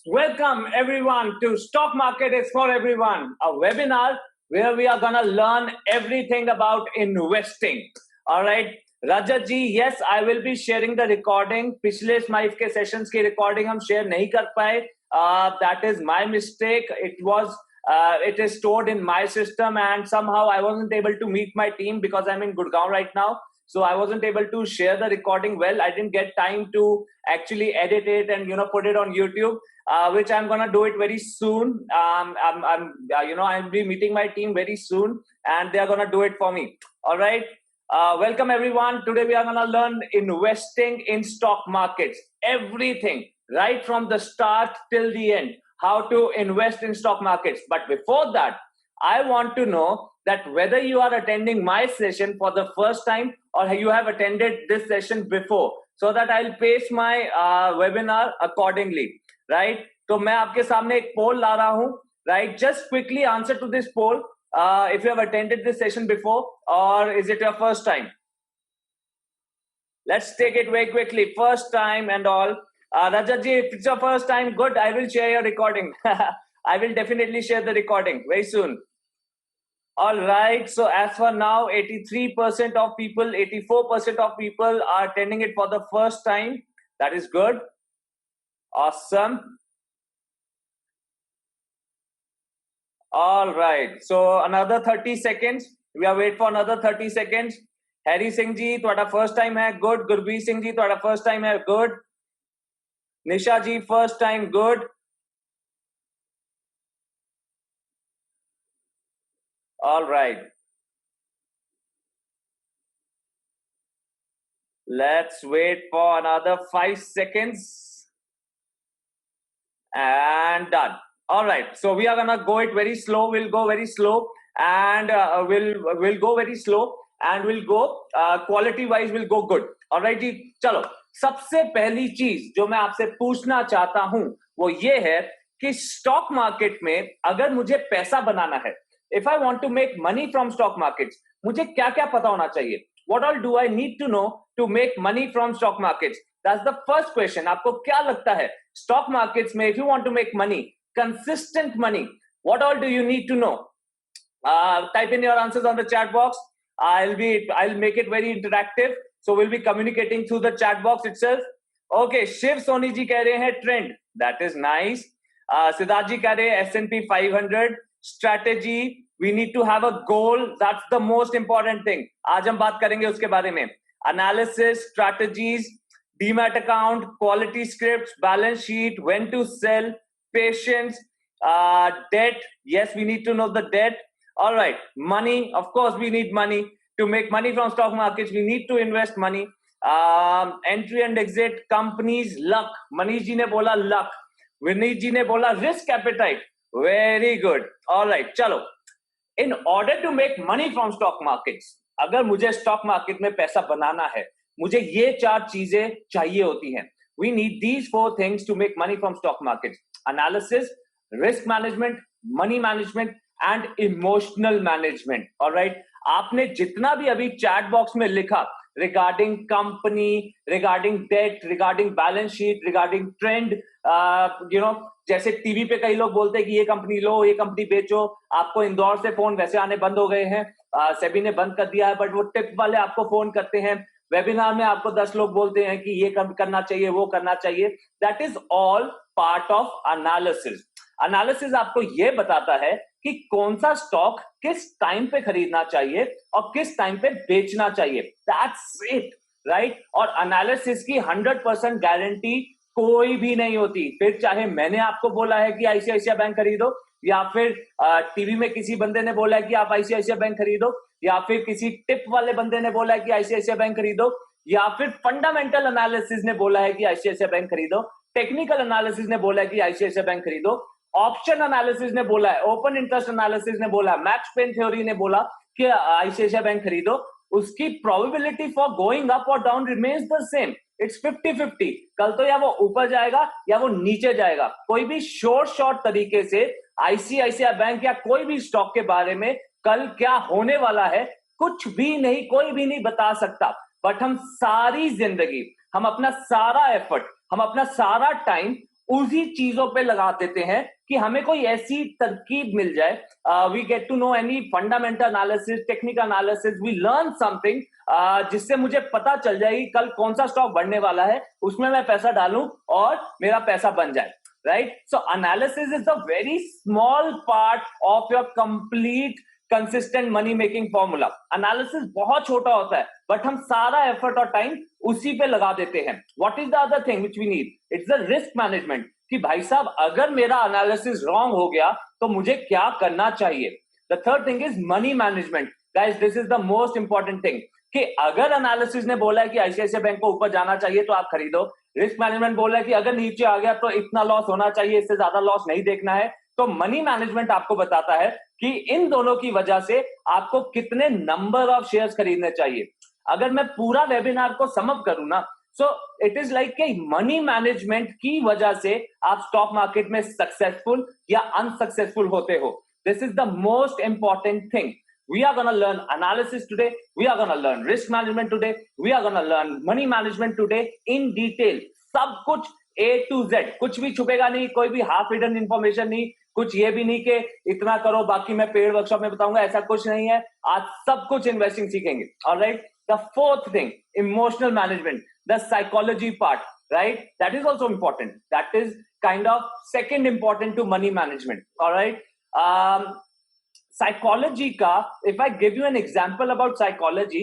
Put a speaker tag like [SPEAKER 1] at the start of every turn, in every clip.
[SPEAKER 1] Welcome everyone to Stock Market is for Everyone, a webinar where we are gonna learn everything about investing. All right, Rajat ji, yes, I will be sharing the recording. पिछले स्माइफ के sessions की recording हम share नहीं कर पाए. That is my mistake. It is stored in my system, and somehow I wasn't able to meet my team because I'm in Gurgaon right now. So I wasn't able to share the recording well. I didn't get time to actually edit it and put it on YouTube, which I'm gonna do it very soon. I'll be meeting my team very soon, and they are gonna do it for me. All right. Welcome everyone. Today we are gonna learn investing in stock markets. Everything right from the start till the end. How to invest in stock markets. But before that, I want to know that whether you are attending my session for the first time or you have attended this session before, so that I'll pace my webinar accordingly, right? तो मैं आपके सामने एक poll ला रहा हूँ, right? Just quickly answer to this poll if you have attended this session before or is it your first time? Let's take it very quickly. First time and all. Rajat ji, if it's your first time, good. I will share your recording. I will definitely share the recording very soon. All right. So as for now, 83% of people, 84% of people are attending it for the first time. That is good. Awesome. All right. So another 30 seconds. We are wait for another 30 seconds. Harry Singh ji, ਤੁਹਾਡਾ first time है, good. Gurpreet Singh ji, ਤੁਹਾਡਾ first time है, good. Nisha ji, first time, good. All right. Let's wait for another 5 seconds. And done. All right. So we are gonna go it very slow. We'll go very slow, and we'll go very slow, and we'll go quality wise. We'll go good. All right जी. चलो. सबसे पहली चीज जो मैं आपसे पूछना चाहता हूं वो ये है कि स्टॉक मार्केट में अगर मुझे पैसा बनाना है, if I want to make money from stock markets, मुझे क्या क्या पता होना चाहिए? What all do I need to know to make money from stock markets? That's the first question. आपको क्या लगता है स्टॉक मार्केट्स में, if you want to make money, consistent money, what all do you need to know? Type in your answers on the chat box. I'll make it very interactive, so we'll be communicating through the chat box itself. Okay, Shiv Soni ji कह रहे हैं trend, that is nice. Siddharth ji कह रहे हैं S&P 500 strategy. We need to have a goal, that's the most important thing. आज हम बात करेंगे उसके बारे में. Analysis, strategies, demat account, quality scripts, balance sheet, when to sell, patience, debt. Yes, we need to know the debt. All right, money. Of course, we need money to make money from stock markets. We need to invest money. Entry and exit, companies, luck. Manish ji ne bola luck. Vineet ji ne bola risk appetite. Very good. All right, chalo. In order to make money from stock markets, अगर मुझे stock market में पैसा बनाना है, मुझे ये 4 चीजें चाहिए होती हैं. We need these 4 things to make money from stock markets: analysis, risk management, money management, and emotional management. All right. आपने जितना भी अभी चैट बॉक्स में लिखा regarding company, regarding debt, regarding balance sheet, regarding trend, जैसे TV पे कई लोग बोलते हैं कि ये कंपनी लो, ये कंपनी बेचो, आपको इंदौर से फोन वैसे आने बंद हो गए हैं, सेबी ने बंद कर दिया है, बट वो टिप वाले आपको फोन करते हैं. वेबिनार में आपको 10 लोग बोलते हैं कि ये करना चाहिए, वो करना चाहिए. That is all part of analysis. Analysis आपको ये बताता है कि कौन सा स्टॉक किस टाइम पे खरीदना चाहिए और किस टाइम पे बेचना चाहिए. That's it, right? और एनालिसिस की 100% गारंटी कोई भी नहीं होती. फिर चाहे मैंने आपको बोला है कि आईसीआईसीआई बैंक खरीदो, या फिर टीवी में किसी बंदे ने बोला है कि आप आईसीआईसीआई बैंक खरीदो, या फिर किसी टिप वाले बंदे ने बोला है कि आईसीआईसीआई बैंक खरीदो, या फिर फंडामेंटल एनालिसिस ने बोला है कि आईसीआईसीआई बैंक खरीदो, टेक्निकल एनालिसिस ने बोला है कि आईसीआईसीआई बैंक खरीदो, ऑप्शन एनालिसिस ने बोला है, ओपन इंटरेस्ट एनालिसिस ने बोला, मैक्स पेन थ्योरी ने बोला कि आईसीआईसीआई बैंक खरीदो, उसकी प्रोबेबिलिटी फॉर गोइंग अप और down remains the same. It's 50-50. कल तो या वो ऊपर जाएगा या वो नीचे जाएगा. कोई भी शॉर्ट तरीके से आईसीआईसीआई बैंक या कोई भी स्टॉक के बारे में कल क्या होने वाला है कुछ भी नहीं, कोई भी नहीं बता सकता. बट हम सारी जिंदगी, हम अपना सारा एफर्ट, हम अपना सारा टाइम उसी चीजों पे लगा देते हैं कि हमें कोई ऐसी तरकीब मिल जाए, we get to know any fundamental analysis, technical analysis, we learn something जिससे मुझे पता चल जाए कि कल कौन सा स्टॉक बढ़ने वाला है, उसमें मैं पैसा डालूं और मेरा पैसा बन जाए, right? So analysis is a very small part of your complete consistent money making formula. Analysis बहुत छोटा होता है, but हम सारा effort और time उसी पे लगा देते हैं. What is the other thing which we need? It's the risk management. कि भाई साहब अगर मेरा analysis wrong हो गया तो मुझे क्या करना चाहिए? The third thing is money management. Guys, this is the most important thing. कि अगर एनालिसिस ने बोला है कि आईसीआईसीआई बैंक को ऊपर जाना चाहिए तो आप खरीदो, रिस्क मैनेजमेंट बोला है कि अगर नीचे आ गया तो इतना लॉस होना चाहिए, इससे ज्यादा लॉस नहीं देखना है, तो मनी मैनेजमेंट आपको बताता है कि इन दोनों की वजह से आपको कितने नंबर ऑफ शेयर्स खरीदने चाहिए. अगर मैं पूरा वेबिनार को सम अप करूं ना, सो इट इज लाइक कि मनी मैनेजमेंट की वजह से आप स्टॉक मार्केट में सक्सेसफुल या अनसक्सेसफुल होते हो. This is the most important thing. We are going to learn analysis today. We are going to learn risk management today. We are going to learn money management today in detail. सब कुछ A to Z. कुछ भी छुपेगा नहीं, कोई भी half hidden information नहीं, कुछ ये भी नहीं कि इतना करो बाकी मैं पेड वर्कशॉप में बताऊंगा, ऐसा कुछ नहीं है. आज सब कुछ इन्वेस्टिंग सीखेंगे. Alright. The fourth thing, emotional management, the psychology part, right? That is also important. That is kind of second important to money management. Alright. Psychology का, if I give you an example about psychology,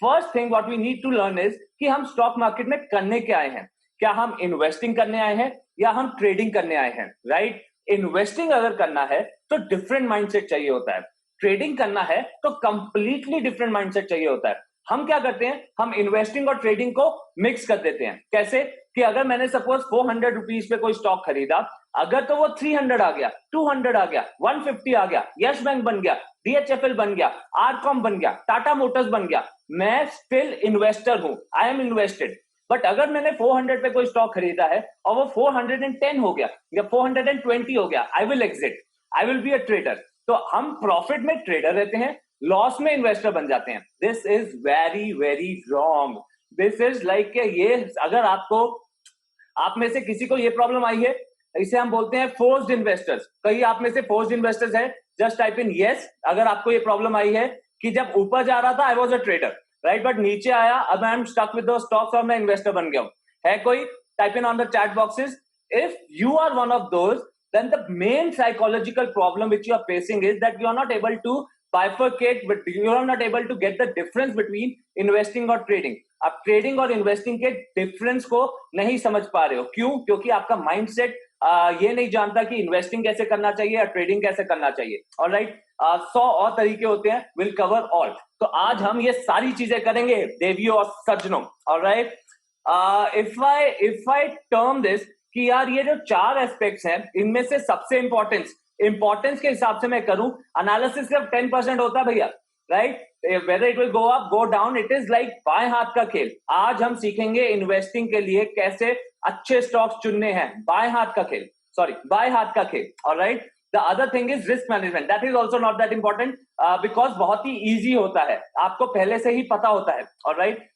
[SPEAKER 1] first thing what we need to learn is कि हम stock market में करने क्या आए हैं. क्या हम इन्वेस्टिंग करने आए हैं या हम ट्रेडिंग करने आए हैं, राइट? इन्वेस्टिंग अगर करना है तो डिफरेंट माइंडसेट चाहिए होता है. ट्रेडिंग करना है तो कंप्लीटली डिफरेंट माइंडसेट चाहिए होता है. हम क्या करते हैं, हम इन्वेस्टिंग और ट्रेडिंग को मिक्स कर देते हैं. कैसे कि अगर मैंने सपोज 400 रुपीज पे कोई स्टॉक खरीदा, अगर तो वो 300 आ गया, 200 आ गया, 150 आ गया, यस बैंक बन गया, डीएचएफएल बन गया, आरकॉम बन गया, टाटा मोटर्स बन गया, मैं स्टिल इन्वेस्टर हूं, आई एम इन्वेस्टेड. बट अगर मैंने 400 पे कोई स्टॉक खरीदा है और वो 410 हो गया या 420 हो गया, आई will exit, I will be a trader. तो हम प्रॉफिट में ट्रेडर रहते हैं, लॉस में इन्वेस्टर बन जाते हैं. This is very very wrong. This is like ये अगर आपको, आप में से किसी को ये प्रॉब्लम आई है, इसे हम बोलते हैं फोर्स्ड इन्वेस्टर्स. कई आप में से फोर्स्ड इन्वेस्टर्स है, जस्ट टाइप इन यस अगर आपको ये प्रॉब्लम आई है कि जब ऊपर जा रहा था I was a trader, right, but नीचे आया अब I am stuck with the stocks और मैं इन्वेस्टर बन गया हूं. है कोई? Type in on the chat boxes. If you are one of those, then the main psychological problem which you are facing is that you are not able to bifurcate, but you are not able to get the difference between investing और trading. आप trading और investing के difference को नहीं समझ पा रहे हो. क्यों? क्योंकि आपका माइंडसेट ये नहीं जानता कि इन्वेस्टिंग कैसे करना चाहिए या ट्रेडिंग कैसे करना चाहिए. ऑलराइट. 100 और तरीके होते हैं, विल कवर ऑल. तो आज हम ये सारी चीजें करेंगे देवियों और सज्जनों. Alright. If I term this कि यार ये जो 4 एस्पेक्ट्स हैं, इनमें से सबसे इंपॉर्टेंस के हिसाब से मैं करूं, एनालिसिस सिर्फ 10% होता है भैया, right? Whether it will go up go down, it is like बाएं हाथ का खेल. आज हम सीखेंगे इन्वेस्टिंग के लिए कैसे अच्छे स्टॉक्स चुनने हैं. बाएं हाथ का खेल, सॉरी, बाएं हाथ का खेल. Alright. The other thing is risk management. That is also not that important because बहुत ही ईजी होता है, आपको पहले से ही पता होता है. ऑलराइट.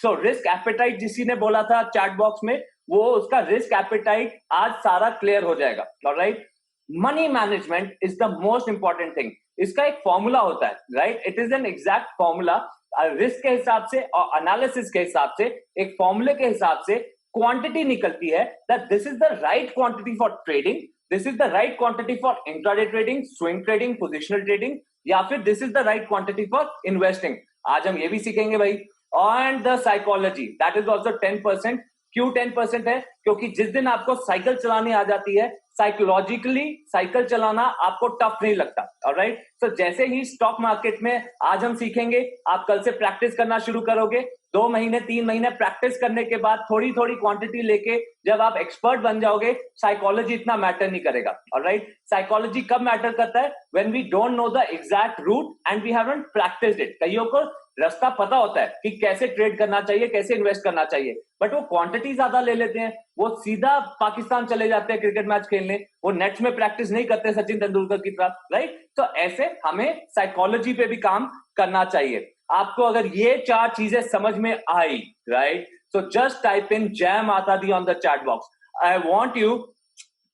[SPEAKER 1] सो रिस्क एपेटाइट जिसी ने बोला था चैट बॉक्स में, वो उसका रिस्क एपेटाइट आज सारा क्लियर हो जाएगा. Alright. Money management is the most important thing. इसका एक फॉर्मूला होता है, right? It is an exact formula. Risk के हिसाब से और एनालिसिस के हिसाब से, एक फॉर्मूले के हिसाब से क्वांटिटी निकलती है that this is the right quantity for trading, this is the right quantity for intraday trading, swing trading, positional trading, या फिर this is the right quantity for investing. आज हम ये भी सीखेंगे भाई. And the psychology, that is also 10%. क्यों 10% है? क्योंकि जिस दिन आपको साइकिल चलानी आ जाती है, साइकोलॉजिकली साइकिल चलाना आपको टफ नहीं लगता. ऑलराइट. सो जैसे ही स्टॉक मार्केट में आज हम सीखेंगे, आप कल से प्रैक्टिस करना शुरू करोगे. 2 महीने 3 महीने प्रैक्टिस करने के बाद थोड़ी थोड़ी क्वांटिटी लेके जब आप एक्सपर्ट बन जाओगे, साइकोलॉजी इतना मैटर नहीं करेगा. ऑलराइट. साइकोलॉजी कब मैटर करता है? When we don't know the exact route and we haven't practised it. कईयों को रास्ता पता होता है कि कैसे ट्रेड करना चाहिए, कैसे इन्वेस्ट करना चाहिए, बट वो क्वांटिटी ज्यादा ले लेते हैं, वो सीधा पाकिस्तान चले जाते हैं क्रिकेट मैच खेलने, वो नेट्स में प्रैक्टिस नहीं करते सचिन तेंदुलकर की तरह, राइट? तो ऐसे हमें साइकोलॉजी पे भी काम करना चाहिए. आपको अगर ये 4 चीजें समझ में आई, right, so just type in जैम आता दी on the chat box. I want you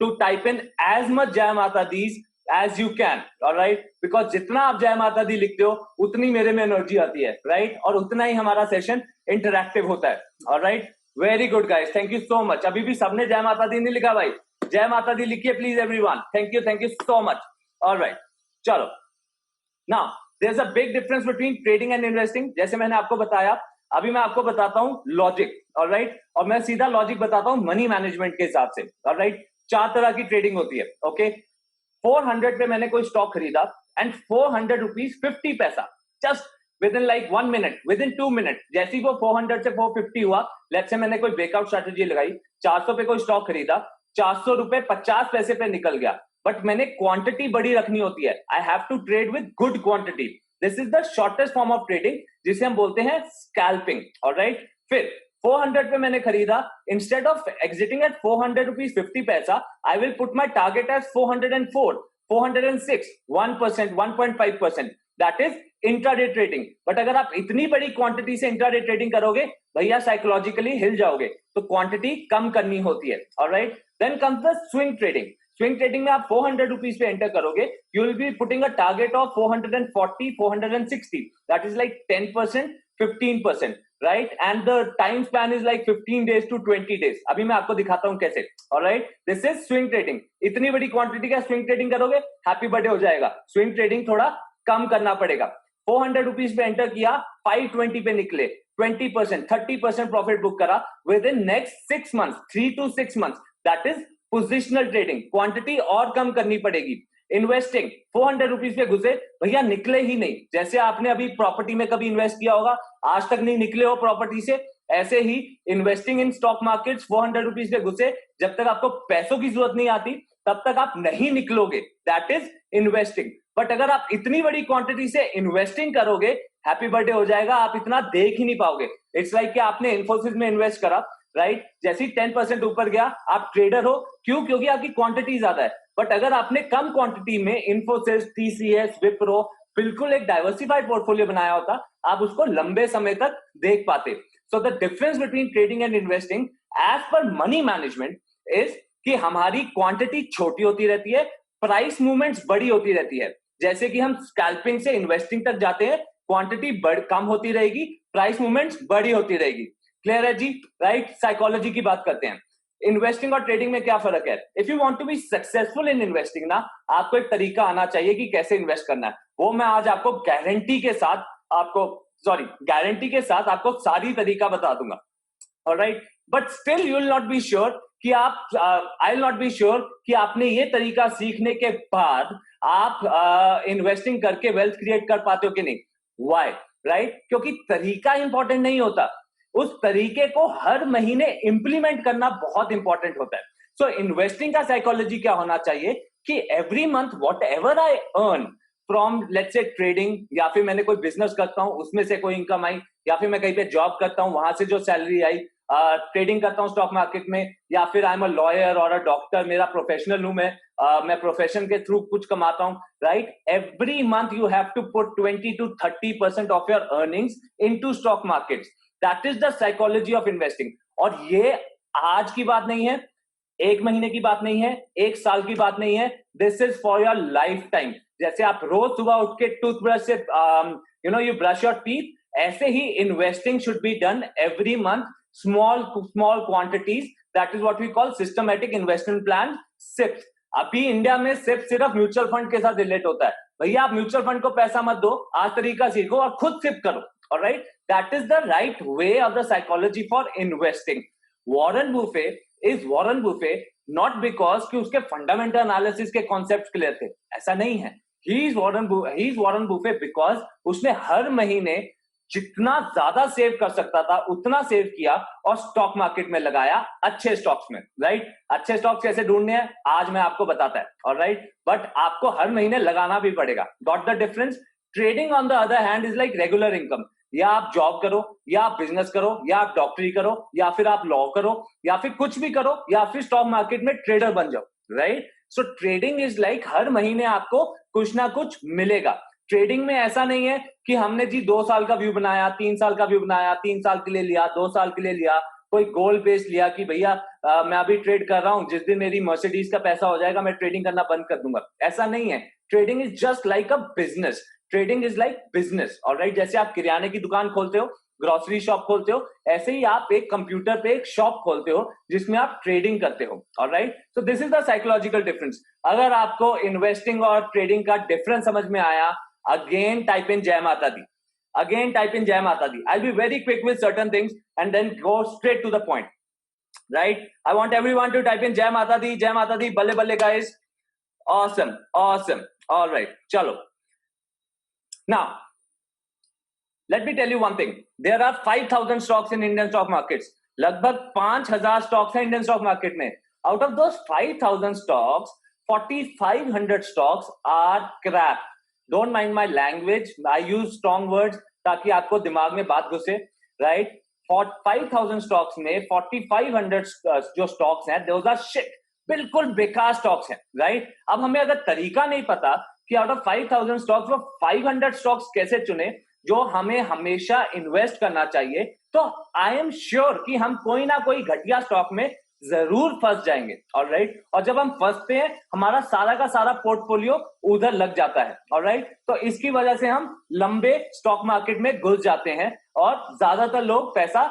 [SPEAKER 1] to type in as much Jai Mata Di's as you can, all right? Because जितना आप जय माता दी लिखते हो उतनी मेरे में एनर्जी आती है, right? और उतना ही हमारा सेशन इंटरैक्टिव होता है, all right? Very good guys, thank you so much. अभी भी सबने जय माता दी नहीं लिखा भाई, जय माता दी लिखिए please everyone. Thank you so much. All right, चलो. Now there's a big difference between trading and investing. जैसे मैंने आपको बताया, अभी मैं आपको बताता हूँ लॉजिक, ऑलराइट? और मैं सीधा लॉजिक बताता हूँ मनी मैनेजमेंट के हिसाब से, ऑलराइट? 4 तरह की ट्रेडिंग होती है, ओके? 400 पे मैंने कोई स्टॉक खरीदा एंड 400 रुपीज 50 पैसा, just with in like 1 minute, with in 2 minute, जैसे ही वो 400 से 450 हुआ, लेट्स से मैंने कोई ब्रेकआउट स्ट्रेटेजी लगाई, 400 पे कोई स्टॉक खरीदा, 400 रुपए 50 पैसे पे निकल गया, बट मैंने क्वांटिटी बड़ी रखनी होती है. I have to trade with good quantity. This is the shortest form of trading, जिसे हम बोलते हैं स्कैल्पिंग, ऑलराइट? फिर 400 पे मैंने खरीदा, instead of exiting at 400 rupees 50 paisa, I will put my target as 404, 406, 1%, 1.5%. That is intraday trading. But अगर आप इतनी बड़ी क्वांटिटी से इंट्राडे ट्रेडिंग करोगे भैया, साइकोलॉजिकली हिल जाओगे, तो क्वांटिटी कम करनी होती है, alright? Then comes the swing trading. Swing trading में आप 400 रुपीज पे एंटर करोगे, you will be putting a target of 440, 460. That is like 10%, 15%, right? And the time span is like 15 days to 20 days. अभी मैं आपको दिखाता हूं कैसे, alright? This is swing trading. इतनी बड़ी क्वांटिटी का स्विंग ट्रेडिंग करोगे, हैप्पी बर्थडे हो जाएगा. स्विंग ट्रेडिंग थोड़ा कम करना पड़ेगा. 400 रुपीज पे एंटर किया, 520 पे निकले, 20%, 30% प्रॉफिट बुक करा with in next 6 months, 3 to 6 months. That is positional trading. Quantity और कम करनी पड़ेगी. इन्वेस्टिंग 400 रुपीज पे घुसे भैया, निकले ही नहीं. जैसे आपने अभी प्रॉपर्टी में कभी इन्वेस्ट किया होगा, आज तक नहीं निकले हो प्रॉपर्टी से, ऐसे ही investing in stock markets 400 rupees पे घुसे, जब तक आपको पैसों की जरूरत नहीं आती तब तक आप नहीं निकलोगे. That is investing. बट अगर आप इतनी बड़ी क्वांटिटी से इन्वेस्टिंग करोगे, हैप्पी बर्थडे हो जाएगा, आप इतना देख ही नहीं पाओगे. इट्स लाइक कि आपने इन्फोसिस में इन्वेस्ट करा, राइट? जैसे ही 10% ऊपर गया, आप ट्रेडर हो. क्यों? क्योंकि आपकी क्वांटिटी ज्यादा है. बट अगर आपने कम क्वांटिटी में इन्फोसिस, टीसीएस, विप्रो, बिल्कुल एक डाइवर्सिफाइड पोर्टफोलियो बनाया होता, आप उसको लंबे समय तक देख पाते. So the difference between trading and investing as per money management is कि हमारी क्वांटिटी छोटी होती रहती है, प्राइस मूवमेंट्स बड़ी होती रहती है. जैसे कि हम स्कैल्पिंग से इन्वेस्टिंग तक जाते हैं, क्वांटिटी कम होती रहेगी, प्राइस मूवमेंट्स बड़ी होती रहेगी. क्लियर है जी? राइट? साइकोलॉजी की बात करते हैं. इन्वेस्टिंग और ट्रेडिंग में क्या फर्क है? If you want to be successful in investing ना, आपको एक तरीका आना चाहिए कि कैसे इन्वेस्ट करना है. वो मैं आज आपको गारंटी के साथ आपको सारी तरीका बता दूंगा. Alright? But still you will not be sure कि आप आई विल नॉट बी श्योर कि आपने ये तरीका सीखने के बाद आप इन्वेस्टिंग करके वेल्थ क्रिएट कर पाते हो कि नहीं. व्हाई? राइट? क्योंकि तरीका इंपॉर्टेंट नहीं होता, उस तरीके को हर महीने इंप्लीमेंट करना बहुत इंपॉर्टेंट होता है. सो इन्वेस्टिंग का साइकोलॉजी क्या होना चाहिए कि every month what ever I earn from let's say trading, या फिर मैंने कोई बिजनेस करता हूं उसमें से कोई इनकम आई, या फिर मैं कहीं पे जॉब करता हूं वहां से जो सैलरी आई, ट्रेडिंग करता हूं स्टॉक मार्केट में, या फिर आई एम अ लॉयर और अ डॉक्टर, मेरा प्रोफेशनल हूं मैं प्रोफेशन के थ्रू कुछ कमाता हूं, right? Every month you have to put 20 to 30% of your earnings into stock markets. That is the psychology of investing. और ये आज की बात नहीं है, एक महीने की बात नहीं है, एक साल की बात नहीं है. This is for your life time. जैसे आप रोज सुबह उठ के टूथब्रश से यू ब्रश योर टीथ, ऐसे ही investing should be done every month, small quantities. That is what we call systematic investment plan, SIPs. अभी इंडिया में सिर्फ म्यूचुअल फंड के साथ रिलेट होता है. भैया आप म्यूचुअल फंड को पैसा मत दो, आज तरीका सीखो और खुद सिप करो. Alright? That is the right way of the psychology for investing. Warren Buffett is Warren Buffett not because कि उसके फंडामेंटल एनालिसिस के कॉन्सेप्ट क्लियर थे, ऐसा नहीं है. He is Warren Buffett because उसने हर महीने जितना ज्यादा सेव कर सकता था उतना सेव किया और स्टॉक मार्केट में लगाया, अच्छे स्टॉक्स में. राइट? अच्छे स्टॉक्स कैसे ढूंढने हैं आज मैं आपको बताता है. ऑलराइट? बट आपको हर महीने लगाना भी पड़ेगा. Got the difference? Trading on the other hand is like regular income. या आप जॉब करो, या आप बिजनेस करो, या आप डॉक्टरी करो, या फिर आप लॉ करो, या फिर कुछ भी करो, या फिर स्टॉक मार्केट में ट्रेडर बन जाओ. Right? So trading is like हर महीने आपको कुछ ना कुछ मिलेगा. ट्रेडिंग में ऐसा नहीं है कि हमने जी 2 साल का व्यू बनाया, 3 साल का व्यू बनाया, 3 साल के लिए लिया, 2 साल के लिए लिया, कोई गोल बेस लिया कि भैया मैं अभी ट्रेड कर रहा हूं, जिस दिन मेरी मर्सिडीज का पैसा हो जाएगा मैं ट्रेडिंग करना बंद कर दूंगा, ऐसा नहीं है। Trading is just like a business, trading is like business, alright. जैसे आप किराने की दुकान खोलते हो, ग्रोसरी शॉप खोलते हो, ऐसे ही आप एक कंप्यूटर पे एक शॉप खोलते हो जिसमें आप ट्रेडिंग करते हो, alright. So this is the psychological difference. अगर आपको इन्वेस्टिंग और ट्रेडिंग का डिफरेंस समझ में आया, अगेन टाइप इन जय माता दी, again type in Jai Mata Di. I'll be very quick with certain things and then go straight to the point, right? I want everyone to type in Jai Mata Di, Jai Mata Di, balle balle guys. Awesome, awesome. All right, chalo. Now, let me tell you one thing. There are 5,000 stocks in Indian stock markets. लगभग 5,000 stocks हैं Indian stock market में. Out of those 5,000 stocks, 4,500 stocks are crap. Don't mind my language. I use strong words ताकि आपको दिमाग में बात घुसे, right? 5,000 stocks में 4,500 जो stocks हैं, those are shit. बिल्कुल बेकार stocks हैं, right? अब हमें अगर तरीका नहीं पता कि out of 5,000 stocks वो 500 stocks कैसे चुने जो हमें हमेशा इन्वेस्ट करना चाहिए, तो आई एम श्योर कि हम कोई ना कोई घटिया स्टॉक में जरूर फंस जाएंगे, ऑलराइट। और जब हम फंसते हैं हमारा सारा का सारा पोर्टफोलियो उधर लग जाता है, ऑलराइट। तो इसकी वजह से हम लंबे स्टॉक मार्केट में घुस जाते हैं और ज्यादातर लोग पैसा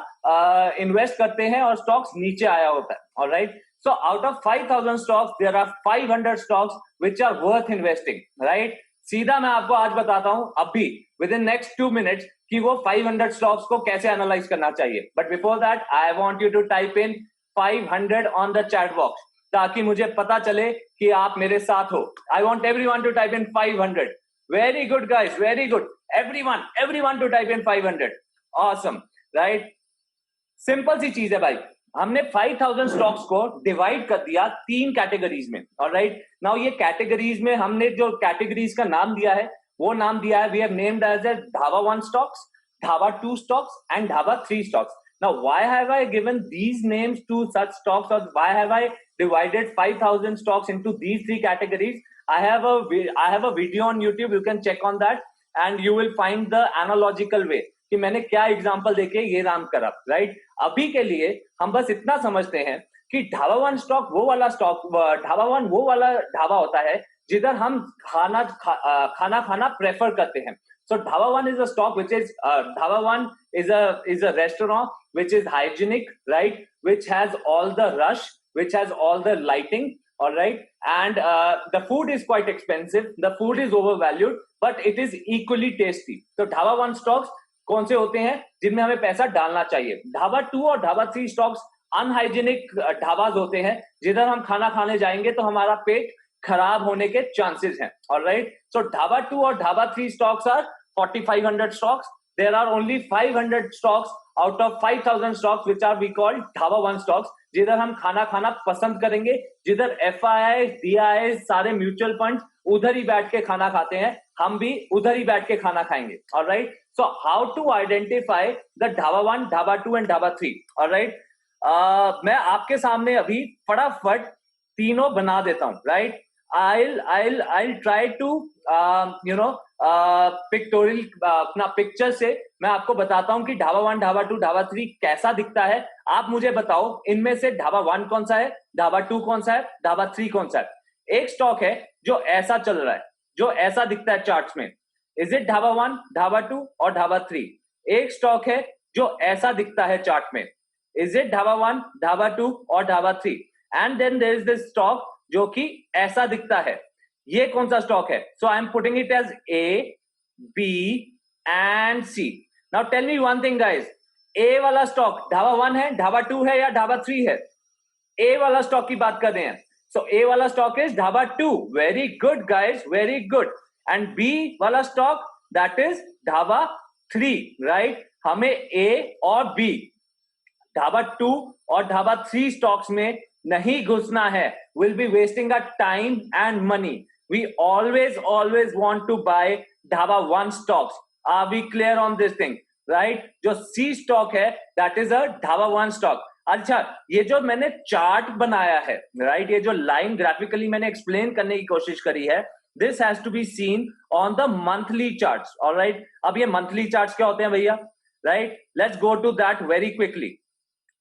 [SPEAKER 1] इन्वेस्ट करते हैं और स्टॉक्स नीचे आया होता है, alright. So out of 5,000 stocks there are 500 stocks which are worth investing, right. सीधा मैं आपको आज बताता हूं अभी विद इन नेक्स्ट 2 मिनट्स कि वो 500 स्टॉक्स को कैसे एनालाइज करना चाहिए। But before that I want you to type in 500 on the chat box ताकि मुझे पता चले कि आप मेरे साथ हो। I want everyone to type in 500। Very good guys, very good. Everyone to type in 500। Awesome, right. Simple सी चीज है भाई, हमने 5,000 स्टॉक्स को डिवाइड कर दिया 3 कैटेगरीज में, ऑलराइट। नाउ ये कैटेगरीज में हमने जो कैटेगरीज का नाम दिया है वो नाम दिया है, we have named as a dhaba 1 stocks, dhaba 2 stocks and dhaba 3 stocks. Now, why have I given these names to such stocks, or why have I divided 5,000 stocks into these 3 categories? I have a video on YouTube. You can check on that, and you will find the analogical way कि मैंने क्या example देके ये नाम करा, right. अभी के लिए हम बस इतना समझते हैं कि ढाबा 1 स्टॉक वो वाला स्टॉक, ढाबा 1 वो वाला ढाबा होता है जिधर हम खाना खाना प्रेफर करते हैं। So Dhaba 1 is a stock which is Dhaba 1 is a restaurant which is hygienic, right? Which has all the rush, which has all the lighting, all right? And the food is quite expensive. The food is overvalued, but it is equally tasty. So Dhaba 1 stocks कौन से होते हैं जिनमें हमें पैसा डालना चाहिए? ढाबा 2 और ढाबा 3 stocks अनहाइजीनिक ढाबाज होते हैं जिधर हम खाना खाने जाएंगे तो हमारा पेट खराब होने के चांसेस हैं, all right? So ढाबा 2 और dhaba 3 stocks are 4,500 stocks. There are only 500 stocks out of 5,000 stocks which are we call dhaba 1 stocks, जिधर हम खाना खाना पसंद करेंगे, जिधर FII, DII, सारे म्यूचुअल फंड्स उधर ही बैठ के खाना खाते हैं, हम भी उधर ही बैठ के खाना खाएंगे, alright. So how to identify the dhaba 1, dhaba 2 and dhaba 3, alright. मैं आपके सामने अभी फटाफट तीनों बना देता हूं, right. I'll try to pictorial अपना पिक्चर से मैं आपको बताता हूं कि ढाबा 1, ढाबा 2, ढाबा 3 कैसा दिखता है। आप मुझे बताओ इनमें से ढाबा 1 कौन सा है, ढाबा 2 कौन सा है, ढाबा 3 कौन सा है। एक स्टॉक है जो ऐसा चल रहा है, जो ऐसा दिखता है चार्ट्स में, इज इट ढाबा 1, ढाबा 2 और ढाबा 3। एक स्टॉक है जो ऐसा दिखता है चार्ट में, इज इट ढाबा 1, ढाबा 2 और dhaba 3। And then there is this stock जो कि ऐसा दिखता है, ये कौन सा स्टॉक है? So I am putting it as A, B and C. Now tell me one thing guys, A वाला स्टॉक ढाबा 1 है, ढाबा 2 है या ढाबा 3 है? ए वाला स्टॉक की बात कर रहे हैं, सो ए वाला stock is dhaba 2। Very good guys, very good. And B वाला stock that is dhaba 3, right. हमें ए और बी, ढाबा 2 और ढाबा 3 स्टॉक्स में नहीं घुसना है। Will be wasting our time and money. We always want to buy dhaba 1 stocks. Are we clear on this thing, right. जो सी स्टॉक है that is a dhaba 1 stock. अच्छा, ये जो मैंने चार्ट बनाया है, राइट, ये जो लाइन ग्राफिकली मैंने एक्सप्लेन करने की कोशिश करी है, this has to be seen on the monthly charts, alright. अब ये मंथली चार्ट्स क्या होते हैं भैया, right? Let's go to that very quickly.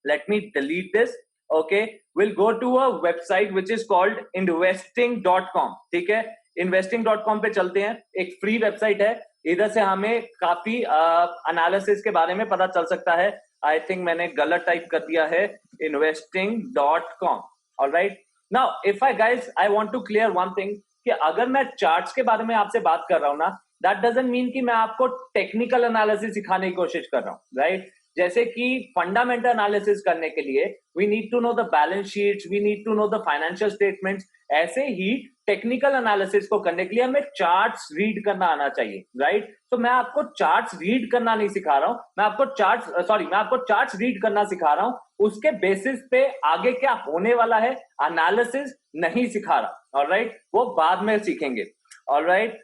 [SPEAKER 1] let me delete this. Okay, we'll go to a website which is called investing.com. ठीक है, investing.com पे चलते हैं. एक फ्री वेबसाइट है, इधर से हमें काफी एनालिसिस के बारे में पता चल सकता है. आई थिंक मैंने गलत टाइप कर दिया है, investing.com. Alright, now if I guys I want to clear one thing कि अगर मैं चार्ट्स के बारे में आपसे बात कर रहा हूं ना, दैट डजंट मीन कि मैं आपको टेक्निकल एनालिसिस सिखाने की कोशिश कर रहा हूं, राइट? जैसे कि फंडामेंटल एनालिसिस करने के लिए we need to know the balance sheets, we need to know the financial statements, ऐसे ही टेक्निकल एनालिसिस को करने के लिए हमें चार्ट्स रीड करना आना चाहिए, राइट? तो मैं आपको चार्ट्स रीड करना नहीं सिखा रहा हूं, मैं आपको चार्ट्स रीड करना सिखा रहा हूं. उसके बेसिस पे आगे क्या होने वाला है एनालिसिस नहीं सिखा रहा. ऑलराइट, वो बाद में सीखेंगे. Alright,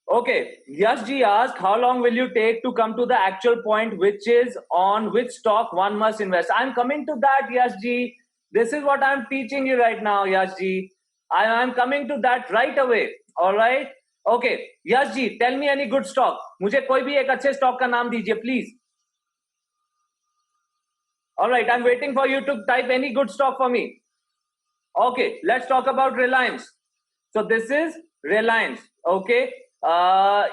[SPEAKER 1] okay, Yash ji asked, how long will you take to come to the actual point, which is on which stock one must invest? I'm coming to that, Yash ji. This is what I'm teaching you right now, Yash ji. I'm coming to that right away. All right. Okay, Yash ji, tell me any good stock. मुझे कोई भी एक अच्छे stock का नाम दीजिए, please. All right, I'm waiting for you to type any good stock for me. Okay, let's talk about Reliance. So this is Reliance. Okay.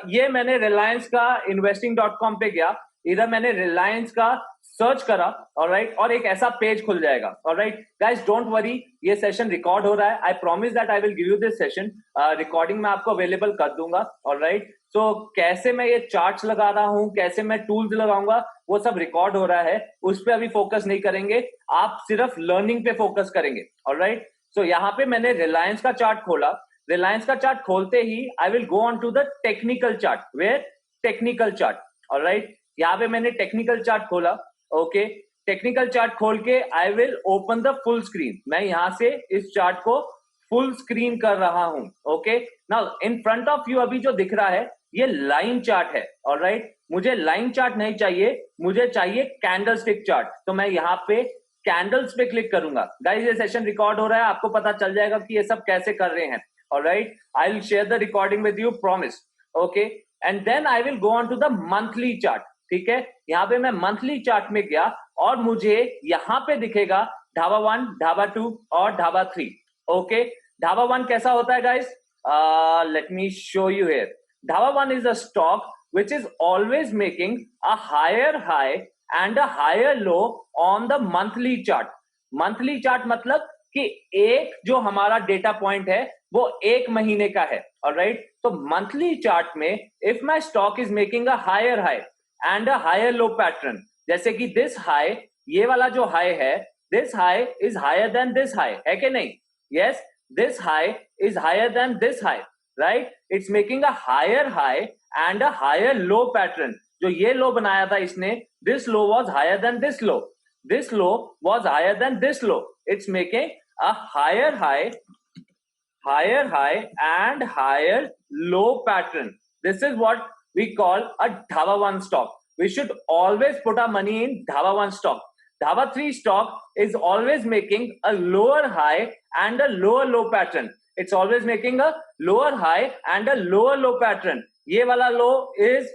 [SPEAKER 1] ये मैंने रिलायंस का investing.com पे गया, इधर मैंने रिलायंस का सर्च करा. ऑलराइट, और एक ऐसा पेज खुल जाएगा. ऑलराइट गाइस, डोंट वरी, ये सेशन रिकॉर्ड हो रहा है. I promise that I will give you this session. Recording में आपको अवेलेबल कर दूंगा. ऑलराइट, सो कैसे मैं ये चार्ट्स लगा रहा हूं, कैसे मैं टूल्स लगाऊंगा, वो सब रिकॉर्ड हो रहा है. उस पर अभी फोकस नहीं करेंगे, आप सिर्फ लर्निंग पे फोकस करेंगे. ऑलराइट, सो यहाँ पे मैंने रिलायंस का चार्ट खोला. रिलायंस का चार्ट खोलते ही I will go on to the technical chart. Where? Technical chart. Alright, यहाँ पे मैंने टेक्निकल चार्ट खोला. ओके, टेक्निकल चार्ट खोल के I will open the full screen. मैं यहां से इस चार्ट को फुल स्क्रीन कर रहा हूं. Okay, now in front of you अभी जो दिख रहा है ये लाइन चार्ट है. ऑलराइट, मुझे लाइन चार्ट नहीं चाहिए, मुझे चाहिए कैंडल स्टिक चार्ट. तो मैं यहाँ पे कैंडल्स पे क्लिक करूंगा. गाइस, ये सेशन रिकॉर्ड हो रहा है, आपको पता चल जाएगा कि ये सब कैसे कर रहे हैं. Alright, I'll share the recording with you, promise. Okay, and then I will go on to the monthly chart. ठीक है, यहाँ पे मैं मंथली चार्ट में गया और मुझे यहाँ पे दिखेगा ढाबा 1, ढाबा 2 और ढाबा 3. ओके, ढाबा 1 कैसा होता है guys? Late me show you here. Dhaba 1 is a stock which is always making a higher high and a higher low on the monthly chart. Monthly chart मतलब कि एक जो हमारा डेटा पॉइंट है वो एक महीने का है. ऑलराइट, तो मंथली चार्ट में if my stock is making a higher high and a higher low pattern, जैसे कि दिस हाई, ये वाला जो हाई है, this high is higher than this high, है कि नहीं? Yes, this high is higher than this high, right? It's making a higher high and a higher low pattern. जो ये लो बनाया था इसने, this low was higher than this low, this low was higher than this low. It's making a higher high and higher low pattern. This is what we call a dhaba 1 stock. We should always put our money in dhaba 1 stock. Dhaba 3 stock is always making a lower high and a lower low pattern. It's always making a lower high and a lower low pattern. ये वाला low is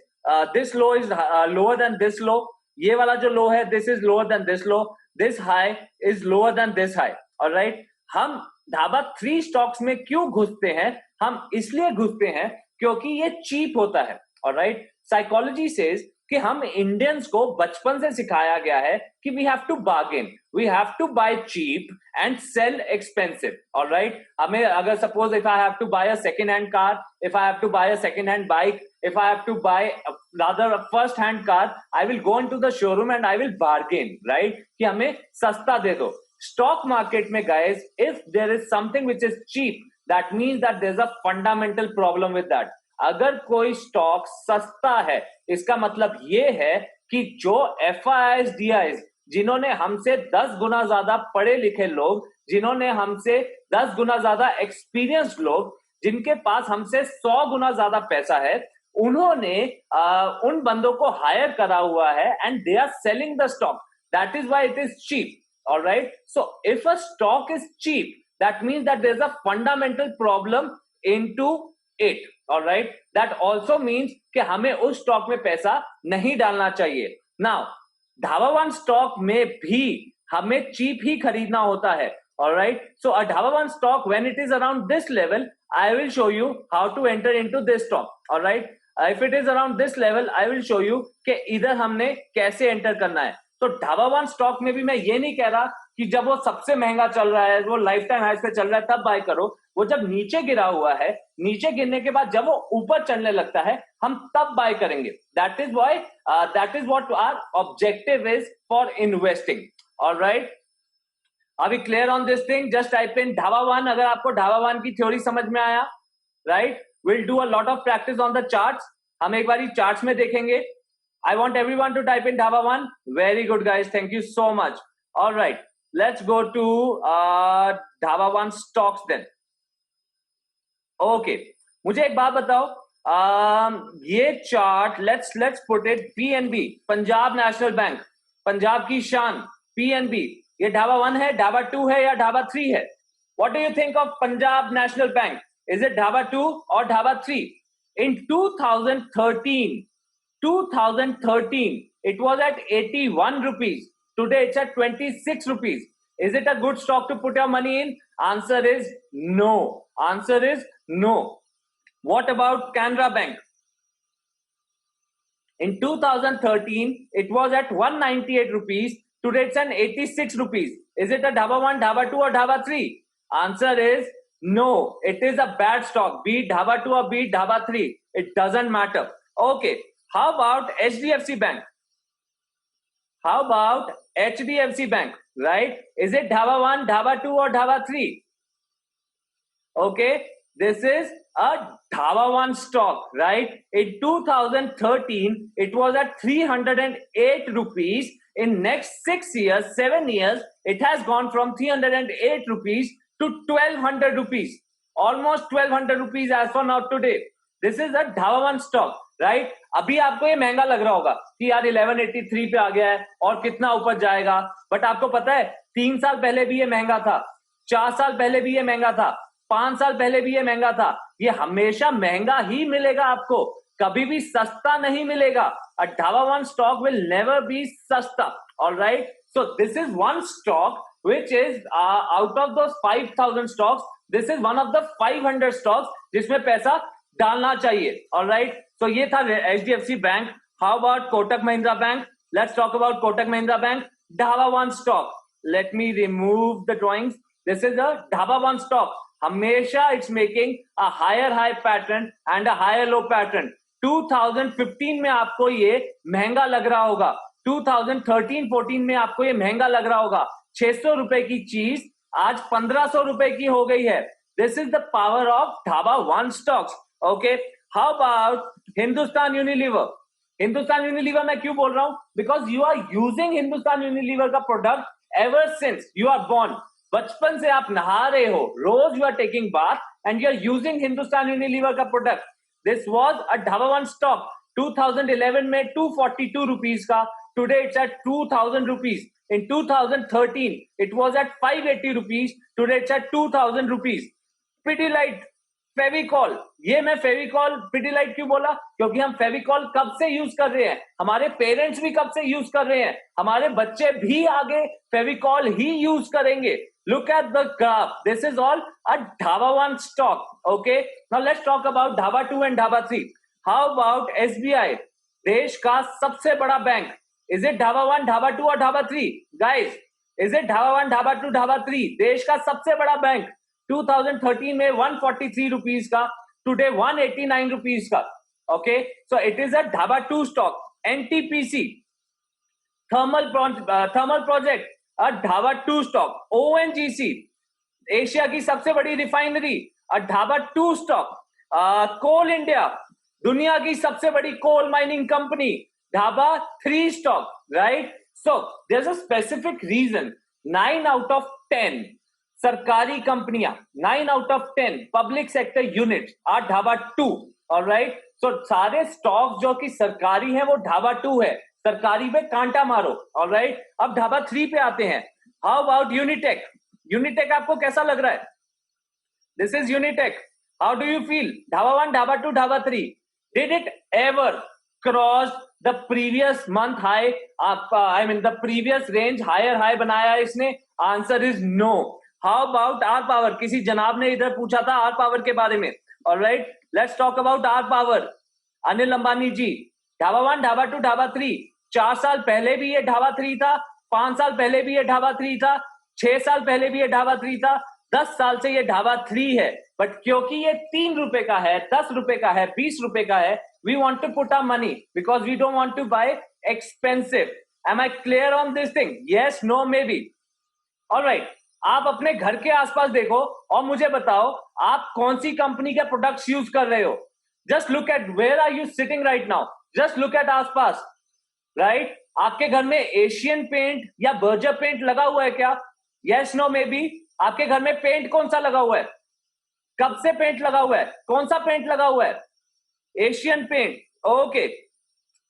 [SPEAKER 1] this low is lower than this low. ये वाला जो लो है, this is lower than this low, this high is lower than this high. Alright, हम dhaba 3 stocks में क्यों घुसते हैं? हम इसलिए घुसते हैं क्योंकि ये चीप होता है. ऑलराइट, साइकोलॉजी सेज कि हम इंडियंस को बचपन से सिखाया गया है कि we have to bargain, we have to buy cheap and sell expensive. Alright, हमें अगर suppose if I have to buy a second hand car, if I have to buy a second hand bike, if I have to buy rather a first hand car, I will go into the showroom and I will bargain, right? कि हमें सस्ता दे दो. Stock market में guys, if there is something which is cheap, that means that there's a fundamental problem with that. अगर कोई stock सस्ता है, इसका मतलब ये है कि जो FIIs, DIs, जिन्होंने हमसे 10 गुना ज्यादा पढ़े लिखे लोग, जिन्होंने हमसे 10 गुना ज्यादा एक्सपीरियंस्ड लोग, जिनके पास हमसे 100 गुना ज्यादा पैसा है, उन्होंने उन बंदों को हायर करा हुआ है and they are selling the stock. That is why it is cheap. Alright, so if a stock is cheap, that means that there is a fundamental problem into it. Alright, that also means कि हमें उस stock में पैसा नहीं डालना चाहिए. Now dhaba one stock में भी हमें चीप ही खरीदना होता है. Alright, so a Dhaba One stock, when it is around this level, I will show you how to enter into this stock. Alright, if it is around this level, I will show you कि इधर हमने कैसे enter करना है. तो dhaba one stock में भी मैं ये नहीं कह रहा कि जब वो सबसे महंगा चल रहा है, वो लाइफ टाइम हाइस पे चल रहा है, तब बाय करो. वो जब नीचे गिरा हुआ है, नीचे गिरने के बाद जब वो ऊपर चलने लगता है, हम तब बाय करेंगे. That is why, that is what our objective is for investing. Alright, Are we clear on this thing? Just type in Dhaba One अगर आपको ढाबा वन की थ्योरी समझ में आया. Right? We'll do a lot of practice on the charts. हम एक बारी charts में देखेंगे. I want everyone to type in Dhaba One. Very good guys. Thank you so much. All right. Let's go to Dhaba One stocks then. Okay. मुझे एक बात बताओ. ये chart let's put it PNB, Punjab national bank, Punjab की शान PNB. ये dhaba one है, dhaba to है या ढाबा थ्री है? What do you think of Punjab National Bank? Is it dhaba two और dhaba three? In 2013, it was at 81 rupees. Today it's at 26 rupees. Is it a good stock to put your money in? Answer is no. Answer is no. What about Canara Bank? In 2013, it was at 198 rupees. Today it's an 86 rupees. Is it a Dhaba 1, Dhaba 2 or Dhaba 3? Answer is no. It is a bad stock. Be it Dhaba 2 or be it Dhaba 3. It doesn't matter. Okay. How about HDFC Bank? How about HDFC Bank? Right? Is it Dhaba 1, Dhaba 2 or Dhaba 3? Okay. This is a Dhaba One stock, right? In 2013, it was at 308 rupees. In next 6 years, 7 years, it has gone from 308 rupees to 1200 rupees. Almost 1200 rupees as for now today. This is a Dhaba One stock, right? अभी आपको ये महंगा लग रहा होगा कि यार 1183 पे आ गया है और कितना ऊपर जाएगा. बट आपको पता है 3 साल पहले भी ये महंगा था, 4 साल पहले भी ये महंगा था, 5 साल पहले भी ये महंगा था. ये हमेशा महंगा ही मिलेगा आपको, कभी भी सस्ता नहीं मिलेगा. A Dhaba One stock will never be sasta. All right. So this is one stock which is out of those 5,000 stocks. This is one of the 500 stocks जिसमें पैसा डालना चाहिए. All right. So ये था HDFC Bank. How about Kotak Mahindra Bank? Let's talk about Kotak Mahindra Bank. Dhaba One stock. Let me remove the drawings. This is a Dhaba One stock. हमेशा it's making a higher high pattern and a higher low pattern. 2015 में आपको ये महंगा लग रहा होगा, 2013-14 में आपको ये महंगा लग रहा होगा. 600 रुपए की चीज आज 1500 रुपए की हो गई है. This is the power of dhaba one stocks. Okay. How about Hindustan Unilever? Hindustan Unilever मैं क्यों बोल रहा हूं? Because you are using Hindustan Unilever का product ever since you are born. बचपन से आप नहा रहे हो, रोज you are taking bath and you are using Hindustan Unilever का product. This was a Dhaba One stock. 2011 में 242 rupees का. Today it's at 2000 rupees. In 2013, it was at 580 rupees. Today it's at 2000 rupees. Pidilite, Fevicol. ये मैं Fevicol, Pidilite क्यों बोला? क्योंकि हम Fevicol कब से यूज कर रहे हैं, हमारे पेरेंट्स भी कब से यूज कर रहे हैं, हमारे बच्चे भी आगे Fevicol ही यूज करेंगे. Look at the graph. This is all a Dhaba One stock. Okay. Now let's talk about Dhaba 2 and Dhaba 3. How about SBI? देश का सबसे बड़ा bank. Is it Dhaba 1, Dhaba 2 or Dhaba 3? Guys, is it Dhaba 1, Dhaba 2, Dhaba 3? देश का सबसे बड़ा bank. 2013 में 143 rupees का. Today 189 rupees का. Okay. So it is a Dhaba 2 stock. NTPC, Thermal Project, a Dhaba 2 stock. ONGC, Asia की सबसे बड़ी रिफाइनरी, a Dhaba 2 stock. Coal India, दुनिया की सबसे बड़ी coal mining company, Dhaba 3 stock. Right? So there's a specific reason. 9 out of 10 सरकारी कंपनियां, 9 out of 10 public sector unit are Dhaba 2. All right? So सारे स्टॉक जो कि सरकारी हैं वो Dhaba 2 है. सरकारी पे कांटा मारो. ऑलराइट. अब ढाबा 3 पे आते हैं. How about Unitech? यूनिटेक आपको कैसा लग रहा है? This is Unitech. How do you feel? Dhaba 1, dhaba 2, dhaba 3. Did it ever cross the previous month high, I mean the previous range higher high बनाया है इसने? Answer is no. How about are Power? किसी जनाब ने इधर पूछा था आर पावर के बारे में. Alright, let's talk about are power. Anil Ambani ji, dhaba 1, dhaba 2, dhaba 3. 4 साल पहले भी ये ढाबा 3 था, 5 साल पहले भी ये ढाबा 3 था, 6 साल पहले भी ये ढाबा 3 था, 10 साल से ये ढाबा 3 है. बट क्योंकि ये 3 रुपए का है, 10 रुपए का है, 20 रुपए का है, we want to put our money because we don't want to buy expensive. Am I clear on this thing? Yes, no, maybe. All right. आप अपने घर के आसपास देखो और मुझे बताओ आप कौन सी कंपनी के प्रोडक्ट्स यूज कर रहे हो. Just look at where are you sitting right now. Just look at आसपास. राइट, आपके घर में एशियन पेंट या बर्जर पेंट लगा हुआ है क्या? Yes, no, maybe. आपके घर में पेंट कौन सा लगा हुआ है? कब से पेंट लगा हुआ है? कौन सा पेंट लगा हुआ है? Asian Paint. Okay,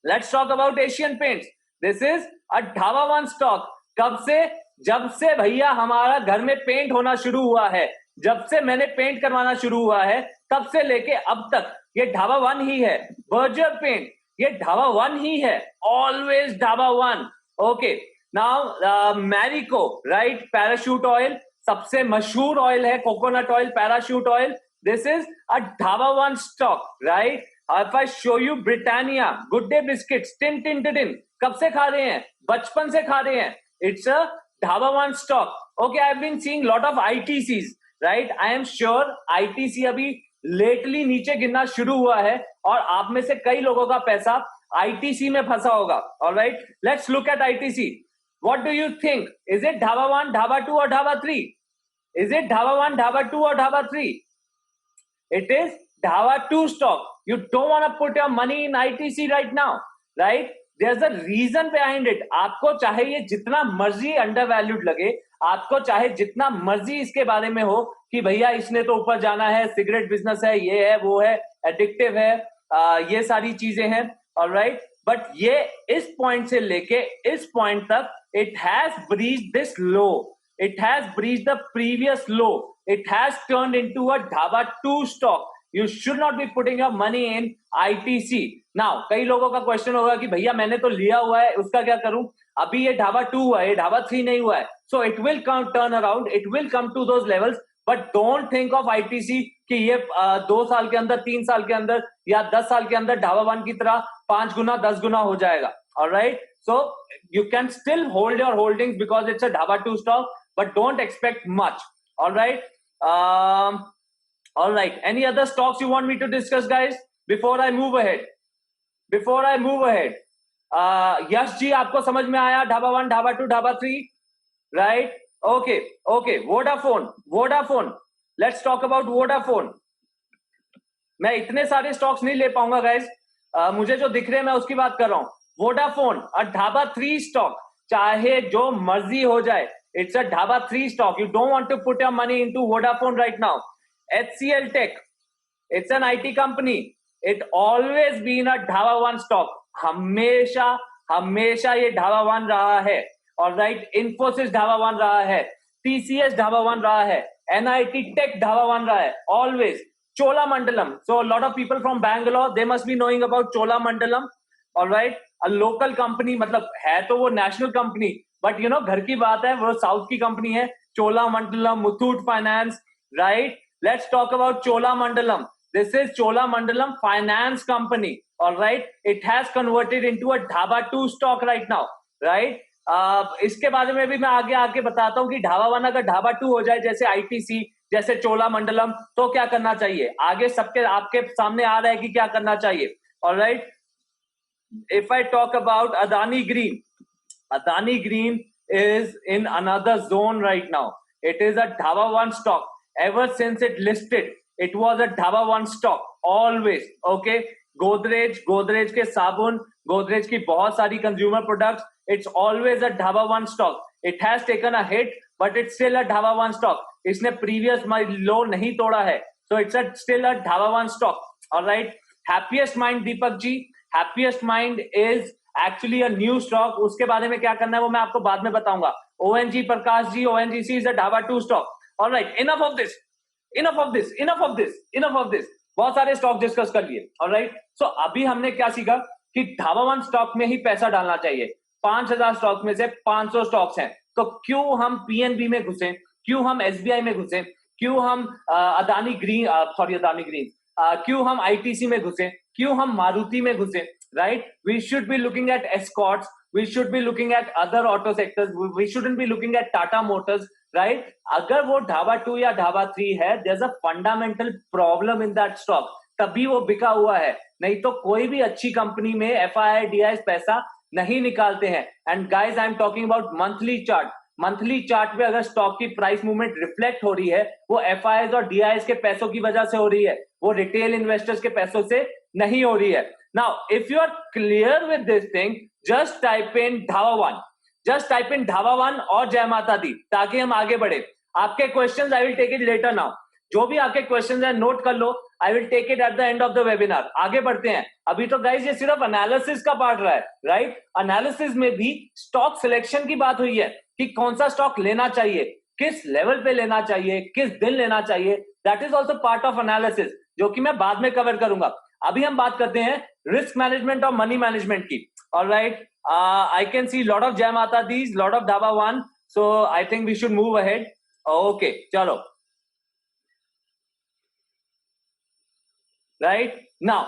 [SPEAKER 1] let's talk about Asian Paints. This is a dhaba 1 stock. कब से? जब से भैया हमारा घर में पेंट होना शुरू हुआ है, जब से मैंने पेंट करवाना शुरू हुआ है, तब से लेके अब तक ये ढाबा 1 ही है. बर्जर पेंट ये ढाबा 1 ही है. Always dhaba 1. Okay, now Marico, right, parachute oil सबसे मशहूर ऑयल है, coconut oil, parachute oil. This is a dhaba 1 stock, right. If I show you Britannia, Good Day biscuits, tin tin tin tin, कब से खा रहे हैं? बचपन से खा रहे हैं. It's a dhaba 1 stock. Okay, I've been seeing lot of ITCs, right? I am sure ITC अभी lately नीचे गिरना शुरू हुआ है और आप में से कई लोगों का पैसा ITC में फंसा होगा. All right, let's look at ITC. What do you think? Is it dhaba 1, dhaba 2 और ढाबा 3? Is it ढाबा 1, ढाबा 2 और dhaba 3? It is dhaba 2 stock. You don't want to put your money in ITC right now, right? There's a reason behind it. आपको चाहे ये जितना मर्जी undervalued लगे, आपको चाहे जितना मर्जी इसके बारे में हो कि भैया इसने तो ऊपर जाना है, सिगरेट बिजनेस है, ये है, वो है, एडिक्टिव है, ये सारी चीजें हैं. ऑलराइट, बट ये इस पॉइंट से लेके इस पॉइंट तक it has breached this low. It has breached the previous low. It has turned into a ढाबा 2 stock. You should not be putting your money in ITC. Now, कई लोगों का क्वेश्चन होगा कि भैया मैंने तो लिया हुआ है, उसका क्या करूं? अभी ये ढाबा 2 हुआ है, ये ढाबा 3 नहीं हुआ है. So it will come turn around. It will come to those levels. But don't think of ITC कि ये 2 साल के अंदर, 3 साल के अंदर या 10 साल के अंदर ढाबा 1 की तरह 5 गुना 10 गुना हो जाएगा. Alright? So you can still hold your holdings because it's a ढाबा 2 stock, but don't expect much. Alright? All right. Any other stocks you want me to discuss, guys? Before I move ahead. Yash ji, आपको समझ में आया dhaba 1, dhaba 2, dhaba 3, right? Okay. Vodafone. Let's talk about Vodafone. मैं इतने सारे stocks नहीं ले पाऊंगा, guys. मुझे जो दिख रहे हैं मैं उसकी बात कर रहा हूं. Vodafone, a dhaba 3 stock. चाहे जो मर्जी हो जाए, it's a dhaba 3 stock. You don't want to put your money into Vodafone right now. HCL Tech, it's an IT company. It always been a dhaba 1 stock. हमेशा ये ढाबा 1 रहा है. All right, Infosys ढाबा 1 रहा है, TCS ढाबा 1 रहा है, NIT Tech ढाबा 1 रहा है. Always. Cholamandalam. So a lot of people from Bangalore, they must be knowing about Cholamandalam. All right, a local company, मतलब है तो वो national company, but you know घर की बात है, वो साउथ की कंपनी है. Cholamandalam, Muthoot Finance, right? Let's talk about Cholamandalam. This is Cholamandalam Finance Company. All right. It has converted into a ढाबा 2 stock right now. Right. इसके बारे में भी मैं आगे बताता हूँ कि ढाबा 1 अगर ढाबा 2 हो जाए, जैसे ITC, जैसे Cholamandalam, तो क्या करना चाहिए. आगे सबके आपके सामने आ रहा है कि क्या करना चाहिए. All right. If I talk about Adani Green is in another zone right now. It is a dhaba 1 stock. Ever since it listed, it was a dhaba 1 stock. Always. Okay. Godrej के साबुन, Godrej की बहुत सारी consumer products. It's always a dhaba 1 stock. It has taken a hit, but it's still a dhaba 1 stock. इसने previous low नहीं तोड़ा है. So it's still a dhaba 1 stock. All right. Happiest Mind, Deepak ji. Happiest Mind is actually a new stock. उसके बारे में क्या करना है वो मैं आपको बाद में बताऊंगा. ONG Prakash ji, ONGC is a ढाबा 2 stock. All right, enough of this. बहुत सारे स्टॉक डिस्कस कर लिए. All right, so अभी हमने क्या सीखा कि ढाबा वन स्टॉक में ही पैसा डालना चाहिए। 5000 स्टॉक में से 500 स्टॉक्स हैं, तो क्यों हम पीएनबी में घुसे, क्यों हम एसबीआई में घुसे, क्यों हम अदानी ग्रीन क्यों हम आईटीसी में घुसे, क्यों हम मारुति में घुसे, right? We should be looking at Escorts, we should be looking at other auto sectors, we shouldn't be looking at Tata Motors, right? अगर वो ढाबा 2 या ढाबा 3 है, there's a fundamental problem in that stock, तभी वो बिका हुआ है, नहीं तो कोई भी अच्छी कंपनी में एफआईआई डीआईएस पैसा नहीं निकालते हैं। And guys, I am talking about monthly chart पे अगर स्टॉक की प्राइस मूवमेंट रिफ्लेक्ट हो रही है, वो एफआईआई और डीआईएस के पैसों की वजह से हो रही है, वो रिटेल इन्वेस्टर्स के पैसों से नहीं हो रही है। Now, if you are clear with this thing, just type in Dhaba One. Just type in Dhaba One और जय माता दी, ताकि हम आगे बढ़े। आपके questions I will take it later now. जो भी आपके questions हैं नोट कर लो, I will take it at the end of the webinar. आगे बढ़ते हैं। अभी तो guys ये सिर्फ analysis का पार्ट रहा है, right? Analysis में भी stock selection की बात हुई है कि कौन सा stock लेना चाहिए, किस लेवल पे लेना चाहिए, किस दिन लेना चाहिए। That is also part of analysis, जो कि मैं बाद में कवर करूंगा। अभी हम बात करते हैं रिस्क मैनेजमेंट और मनी मैनेजमेंट की। Alright, I can see lot of जय माता दीज, lot of dhaba one, so I think we should move ahead. Okay, चलो, right now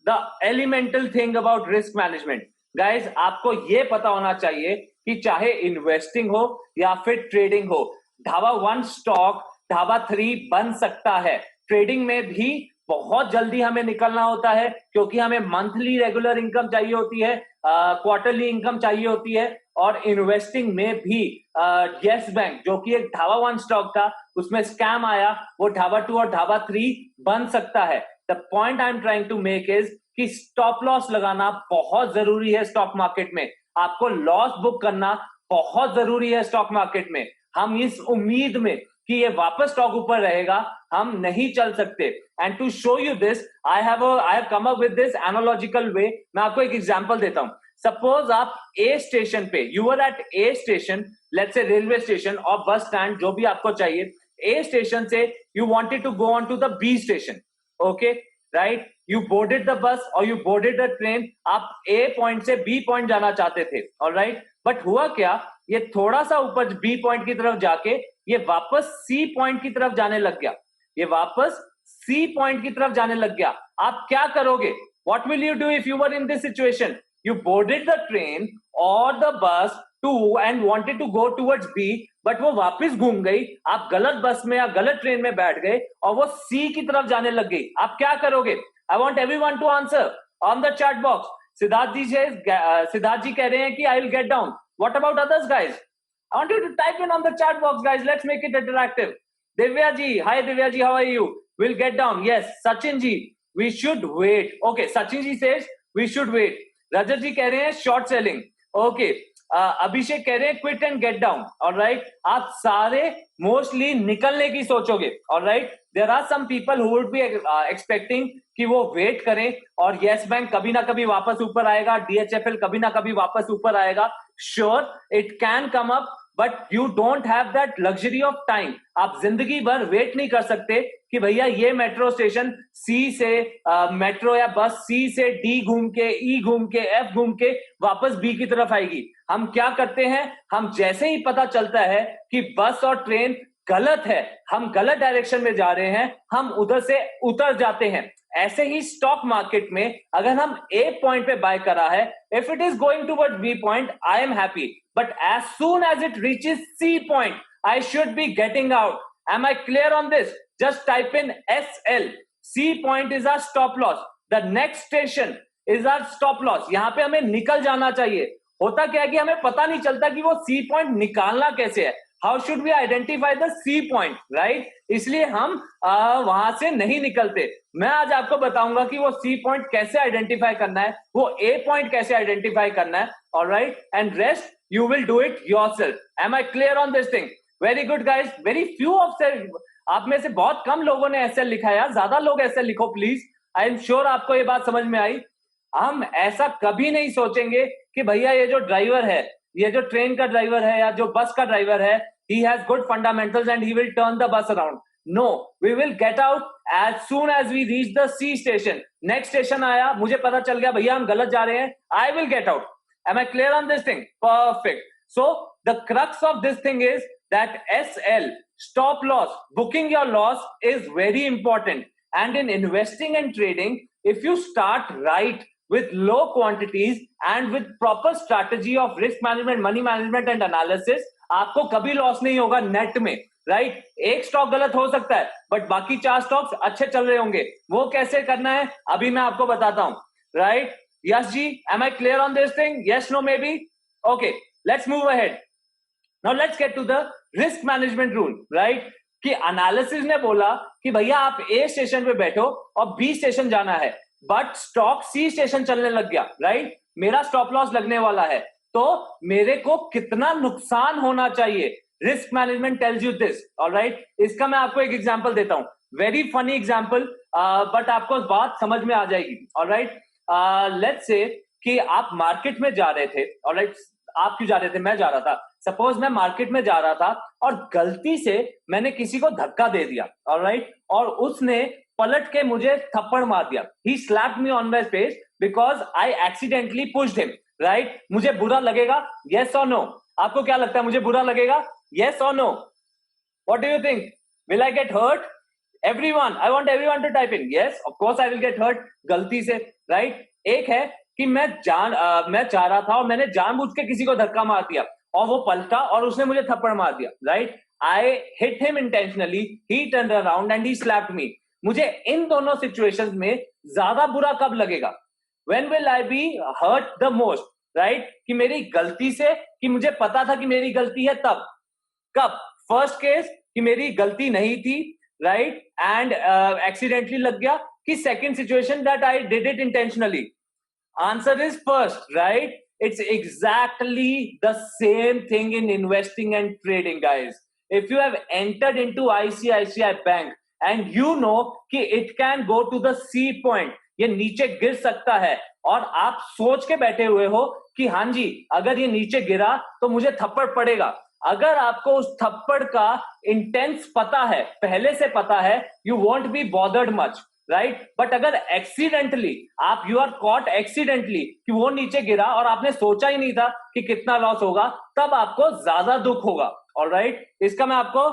[SPEAKER 1] the elemental thing about risk management, guys आपको ये पता होना चाहिए कि चाहे इन्वेस्टिंग हो या फिर ट्रेडिंग हो, ढाबा वन स्टॉक ढाबा 3 बन सकता है। ट्रेडिंग में भी बहुत जल्दी हमें निकलना होता है, क्योंकि हमें मंथली रेगुलर इनकम चाहिए होती है, क्वार्टरली इनकम चाहिए होती है। और इन्वेस्टिंग में भी येस बैंक जो कि एक ढाबा वन स्टॉक था, उसमें स्कैम आया, वो ढाबा 2 और ढाबा 3 बन सकता है। The point I am trying to make is कि स्टॉप लॉस लगाना बहुत जरूरी है स्टॉक मार्केट में। आपको लॉस बुक करना बहुत जरूरी है स्टॉक मार्केट में। हम इस उम्मीद में कि ये वापस स्टॉक ऊपर रहेगा हम नहीं चल सकते। And to show you this I have come up with this analogical way. मैं आपको एक एग्जांपल देता हूं। सपोज आप ए स्टेशन पे, you are at a station, let's say railway station और बस स्टैंड, जो भी आपको चाहिए। ए स्टेशन से you wanted to go on to the B station, okay right? You boarded the bus और you boarded the train, आप A point से B point जाना चाहते थे, ऑलराइट? बट हुआ क्या, ये थोड़ा सा ऊपर बी पॉइंट की तरफ जाके ये वापस सी पॉइंट की तरफ जाने लग गया, ये वापस सी पॉइंट की तरफ जाने लग गया। आप क्या करोगे? What will you do if you were in this situation? You boarded the train और the bus too and wanted to go towards B, but वो वापस घूम गई, आप गलत बस में या गलत ट्रेन में बैठ गए और वो सी की तरफ जाने लग गई। आप क्या करोगे? I want everyone to answer on the chat box. Siddharth ji कह रहे हैं कि I will get down. What about others guys? I want you to type in on the chat box, guys. Let's make it interactive. Divya ji, hi Divya ji, how are you? We'll get down. Yes, Sachin ji, we should wait. Okay, Sachin ji says we should wait. Rajat ji कह रहे हैं short selling. Okay, अभिषेक कह रहे हैं quit and get down. All right, आप सारे mostly निकलने की सोचोगे. All right, there are some people who would be expecting कि वो वेट करें और येस बैंक कभी ना कभी वापस ऊपर आएगा, DHFL कभी ना कभी वापस ऊपर आएगा। Sure, it can come up, but you don't have that luxury of time. आप जिंदगी भर वेट नहीं कर सकते कि भैया ये मेट्रो स्टेशन सी से मेट्रो या बस सी से डी घूम के, ई घूम के, एफ घूम के वापस बी की तरफ आएगी। हम क्या करते हैं, हम जैसे ही पता चलता है कि बस और ट्रेन गलत है, हम गलत डायरेक्शन में जा रहे हैं, हम उधर से उतर जाते हैं। ऐसे ही स्टॉक मार्केट में अगर हम ए पॉइंट पे बाय करा है, if it is going towards B point, I am happy, but as soon as it reaches C point, I should be getting out. Am I clear on this? Just type in SL. C point is our stop loss, the next station is our stop loss. यहां पे हमें निकल जाना चाहिए। होता क्या है कि हमें पता नहीं चलता कि वो सी पॉइंट निकालना कैसे है। How should we identify the C point, right? इसलिए हम वहां से नहीं निकलते। मैं आज आपको बताऊंगा कि वो सी पॉइंट कैसे आइडेंटिफाई करना है, वो ए पॉइंट कैसे आइडेंटिफाई करना है, alright? And rest you will do it yourself. Am I clear on this thing? Very good guys, very few of आप में से बहुत कम लोगों ने SL लिखा है, ज्यादा लोग SL लिखो प्लीज। आई एम श्योर आपको ये बात समझ में आई। हम ऐसा कभी नहीं सोचेंगे कि भैया ये जो ड्राइवर है, ये जो ट्रेन का ड्राइवर है या जो बस का ड्राइवर है, he has good fundamentals and he will turn the bus around. No, we will get out as soon as we reach the C station. Next station आया, मुझे पता चल गया भैया हम गलत जा रहे हैं, आई will get out. Am I clear on this thing? Perfect. So the crux of this thing is that SL, stop loss, booking your loss is very important. And in investing and trading, if you start right with low quantities and with proper strategy of risk management, money management and analysis, आपको कभी loss नहीं होगा net में, right? एक stock गलत हो सकता है, बट बाकी 4 स्टॉक्स अच्छे चल रहे होंगे. वो कैसे करना है अभी मैं आपको बताता हूं, right? Yes, Ji, am I clear on this thing? Yes, no, maybe? Okay, let's move ahead. Now let's get to the risk management rule, right? कि एनालिसिस ने बोला कि भैया आप ए स्टेशन पे बैठो और बी स्टेशन जाना है, बट स्टॉक सी स्टेशन चलने लग गया, राइट? मेरा स्टॉप लॉस लगने वाला है, तो मेरे को कितना नुकसान होना चाहिए? Risk management tells you this, alright? इसका मैं आपको एक एग्जांपल देता हूं, वेरी फनी एग्जांपल, बट आपको बात समझ में आ जाएगी, ऑलराइट? लेट्स से कि आप मार्केट में जा रहे थे, ऑलराइट? आप क्यों जा रहे थे? मैं जा रहा था. सपोज मैं मार्केट में जा रहा था और गलती से मैंने किसी को धक्का दे दिया, ऑलराइट? और उसने पलट के मुझे थप्पड़ मार दिया. ही slapped me on my face because I accidentally pushed him, right? मुझे बुरा लगेगा? यस और नो? आपको क्या लगता है, मुझे बुरा लगेगा? यस और no? What do you think? Will I get hurt? Everyone, I want everyone to type in. Yes, of course I will get hurt. गलती से, right? एक है कि मैं चाह रहा था और मैंने जानबूझ के किसी को धक्का मार दिया और वो पलटा और उसने मुझे थप्पड़ मार दिया, right? I hit him intentionally. He turned around and he slapped me. मुझे इन दोनों सिचुएशंस में ज्यादा बुरा कब लगेगा? When will I be hurt the most, right? कि मेरी गलती से, कि मुझे पता था कि मेरी गलती है, तब. कब? फर्स्ट केस कि मेरी गलती नहीं थी, right? And accidentally lag gaya, ki second situation that I did it intentionally? Answer is first, right? It's exactly the same thing in investing and trading, guys. If you have entered into ICICI Bank and you know कि it can go to the C point, ये नीचे गिर सकता है, और आप सोच के बैठे हुए हो कि हाँ जी अगर ये नीचे गिरा तो मुझे थप्पड़ पड़ेगा. अगर आपको उस थप्पड़ का इंटेंस पता है, पहले से पता है, you want be bothered much, right? But अगर एक्सीडेंटली आप, यू आर कॉट एक्सीडेंटली कि वो नीचे गिरा और आपने सोचा ही नहीं था कि कितना लॉस होगा, तब आपको ज्यादा दुख होगा, ऑलराइट? इसका मैं आपको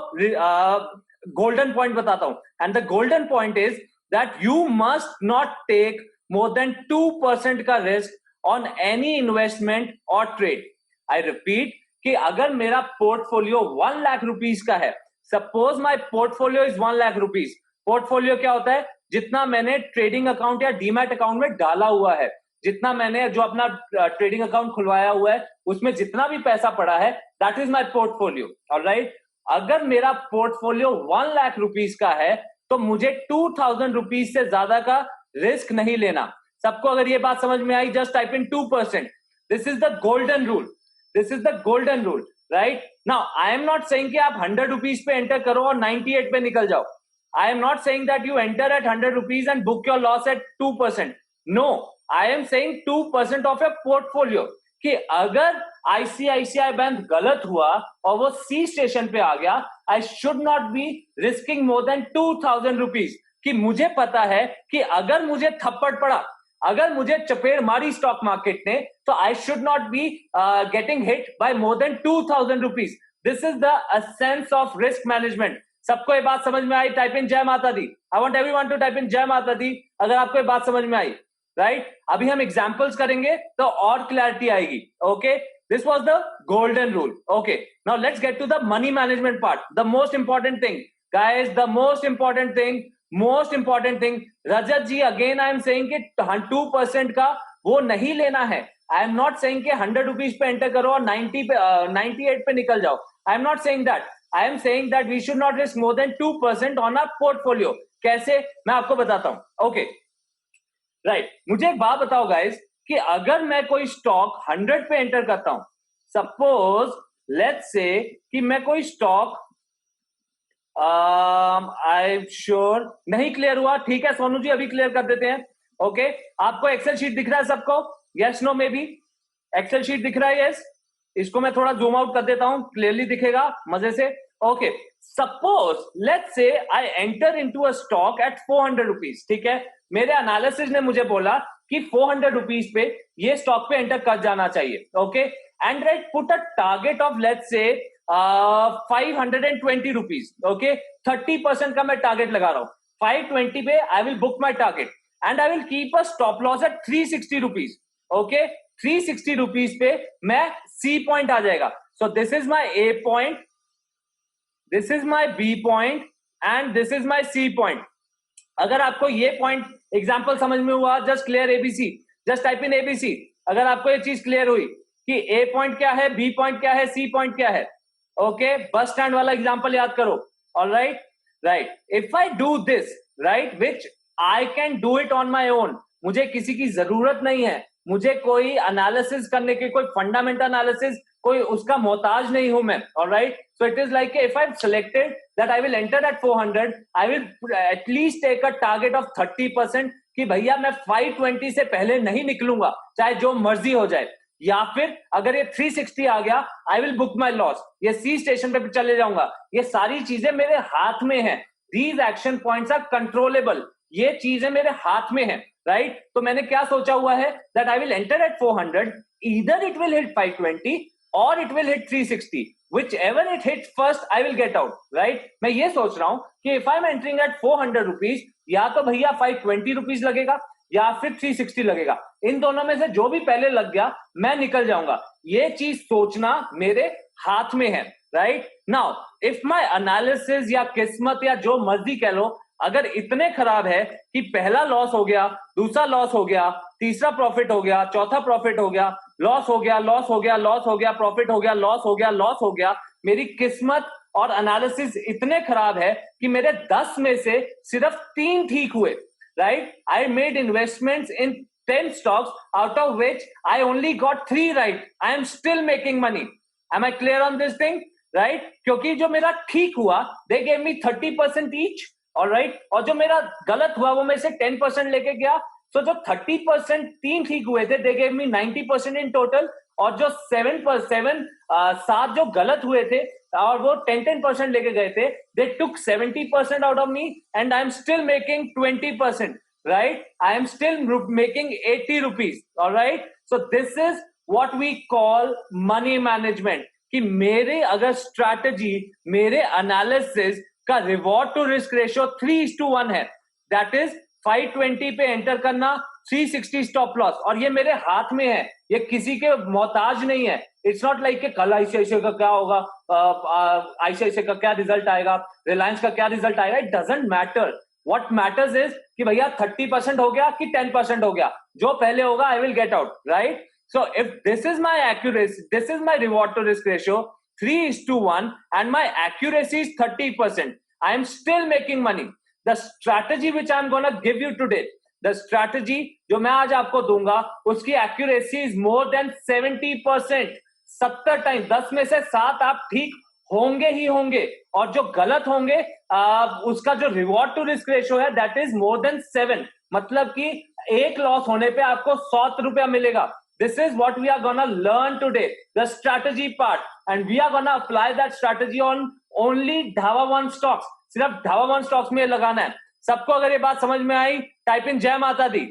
[SPEAKER 1] गोल्डन पॉइंट बताता हूं, and the golden point is that you must not take more than 2% का रिस्क ऑन एनी इन्वेस्टमेंट और ट्रेड. आई रिपीट कि अगर मेरा पोर्टफोलियो 1 लाख रुपीस का है, suppose my portfolio is 1 lakh rupees. Portfolio क्या होता है? जितना मैंने ट्रेडिंग अकाउंट या डीमैट अकाउंट में डाला हुआ है, जितना मैंने जो अपना ट्रेडिंग अकाउंट खुलवाया हुआ है, उसमें जितना भी पैसा पड़ा है, that is my portfolio, alright? अगर मेरा पोर्टफोलियो 1 लाख रुपीस का है तो मुझे 2000 रुपीस से ज्यादा का रिस्क नहीं लेना. सबको अगर ये बात समझ में आई, just type in 2%. This is the golden rule. This is the golden rule, right? Now, I am not saying कि आप 100 rupees पे enter करो और 98 पे निकल जाओ. I am not saying that you enter at 100 rupees and book your loss at 2%. No, I am saying 2% of your portfolio. कि अगर ICICI बैंक गलत हुआ और वो C स्टेशन पे आ गया, I should not be risking more than 2000 rupees. कि मुझे पता है कि अगर मुझे थप्पड़ पड़ा, अगर मुझे चपेड़ मारी स्टॉक मार्केट ने, तो I should not be getting hit by more than 2000 rupees. This is the essence of risk management. सबको ये बात समझ में आई? टाइप इन जय माता दी. I want everyone to type in जय माता दी अगर आपको ये बात समझ में आई, राइट? अभी हम एग्जांपल्स करेंगे तो और क्लैरिटी आएगी. Okay, this was the golden rule. Okay, now let's get to the money management part, the most important thing, guys, the most important thing. Rajat ji, again I am saying कि 2% का वो नहीं लेना है. आई एम नॉट सेइंग कि 100 rupees पे enter करो और 98 पे निकल जाओ. I am not saying that. I am saying that we should not risk more than 2% on our portfolio. कैसे? मैं आपको बताता हूं. Okay, right. मुझे एक बात बताओ गाइस कि अगर मैं कोई स्टॉक 100 पे एंटर करता हूं, सपोज लेट्स से कि मैं कोई स्टॉक आई एम श्योर नहीं क्लियर हुआ. ठीक है सोनू जी, अभी क्लियर कर देते हैं. ओके, आपको एक्सेल शीट दिख रहा है सबको? Yes no maybe? Excel sheet दिख रहा है? यस. इसको मैं थोड़ा जूम आउट कर देता हूं, क्लियरली दिखेगा मजे से. Okay, suppose let's say I enter into a stock at 400 rupees. ठीक है, मेरे एनालिसिस ने मुझे बोला कि 400 रुपीज पे ये स्टॉक पे एंटर कर जाना चाहिए. Okay, and right, put a target of let's say 520 rupees. Okay, 30% का मैं टारगेट लगा रहा हूं. 520 पे I will book my target and I will keep a stop loss at 360 rupees. Okay, 360 rupees पे मैं सी पॉइंट आ जाएगा. So this is my A point, this is my B point and this is my C point. अगर आपको ये point example समझ में हुआ, just clear A B C, just type in A B C. अगर आपको ये चीज क्लियर हुई कि ए पॉइंट क्या है, बी पॉइंट क्या है, सी पॉइंट क्या है. ओके, बस स्टैंड वाला एग्जांपल याद करो. Alright, right, if I do this, right, which I can do it on my own, मुझे किसी की जरूरत नहीं है, मुझे कोई एनालिसिस करने की, कोई फंडामेंटल एनालिसिस, कोई उसका मोहताज नहीं हूं मैं. Alright, so it is like if I have selected that I will enter at 400, I will at least take a target of 30% कि भैया मैं 520 से पहले नहीं निकलूंगा, चाहे जो मर्जी हो जाए. या फिर अगर ये 360 आ गया, आई विल बुक माई लॉस, ये सी स्टेशन पे चले जाऊंगा. ये सारी चीजें मेरे हाथ में है. These action points are controllable. ये चीजें मेरे हाथ में है. राइट, तो मैंने क्या सोचा हुआ है that I will enter at 400, either it will hit 520 और it will hit 360, which ever it hits first I will get out. Right, मैं ये सोच रहा हूं कि if I'm entering at 400 rupees, या तो भैया 520 रुपीज लगेगा या फिर 360 लगेगा. इन दोनों में से जो भी पहले लग गया मैं निकल जाऊंगा. ये चीज सोचना मेरे हाथ में है. Right, now if my analysis या किस्मत या जो मर्जी कह लो, अगर इतने खराब है कि पहला लॉस हो गया, दूसरा लॉस हो गया, तीसरा प्रॉफिट हो गया, चौथा प्रॉफिट हो गया, लॉस हो गया, लॉस हो गया, लॉस हो गया, प्रॉफिट हो गया, लॉस हो गया, लॉस हो गया, मेरी किस्मत और एनालिसिस इतने खराब है कि मेरे 10 में से सिर्फ 3 ठीक हुए. Right, I made investments in 10 stocks, out of which I only got 3 right. I am still making money. Am I clear on this thing? Right? क्योंकि जो मेरा ठीक हुआ, they gave me 30% each. Alright? और जो मेरा गलत हुआ वो मैं से 10% लेके गया. So जो 30% 3 ठीक हुए थे, they gave me 90% in total. और जो 7 जो गलत हुए थे और वो 10% लेके गए थे, they took 70% out of me and I am still making 20%. Right? I am still making 80 rupees. All right? So this is what we call money management. कि मेरे अगर स्ट्रैटेजी, मेरे एनालिसिस का रिवॉर्ड टू रिस्क रेशियो 3:1 है, that is 520 पे enter करना, 360 stop loss, और ये मेरे हाथ में है, ये किसी के मोहताज नहीं है. इट्स नॉट लाइक कि कल आईसीआईसीआई का क्या होगा, आईसीआईसीआई का क्या रिजल्ट आएगा, रिलायंस का क्या रिजल्ट आएगा, it doesn't matter. What matters is कि भैया 30% हो गया कि 10% हो गया, जो पहले होगा I will get out. Right? So if this is my accuracy, this is my reward to risk ratio 3:1 and my accuracy is 30%, I am still making money. The strategy which I am gonna give you today, the strategy जो मैं आज आपको दूंगा, उसकी accuracy is more than 70%. 70 time 10 में से 7 आप ठीक होंगे ही होंगे, और जो गलत होंगे उसका जो रिवॉर्ड टू रिस्क रेशियो है दैट इज मोर देन 7. मतलब कि एक लॉस होने पे आपको 100 रुपया मिलेगा. This is what we are gonna learn today, the strategy part, and we are gonna apply that strategy on only dhaba one stocks. सिर्फ धावा वन स्टॉक्स में लगाना है. सबको अगर ये बात समझ में आई, टाइप इन जय माता दी.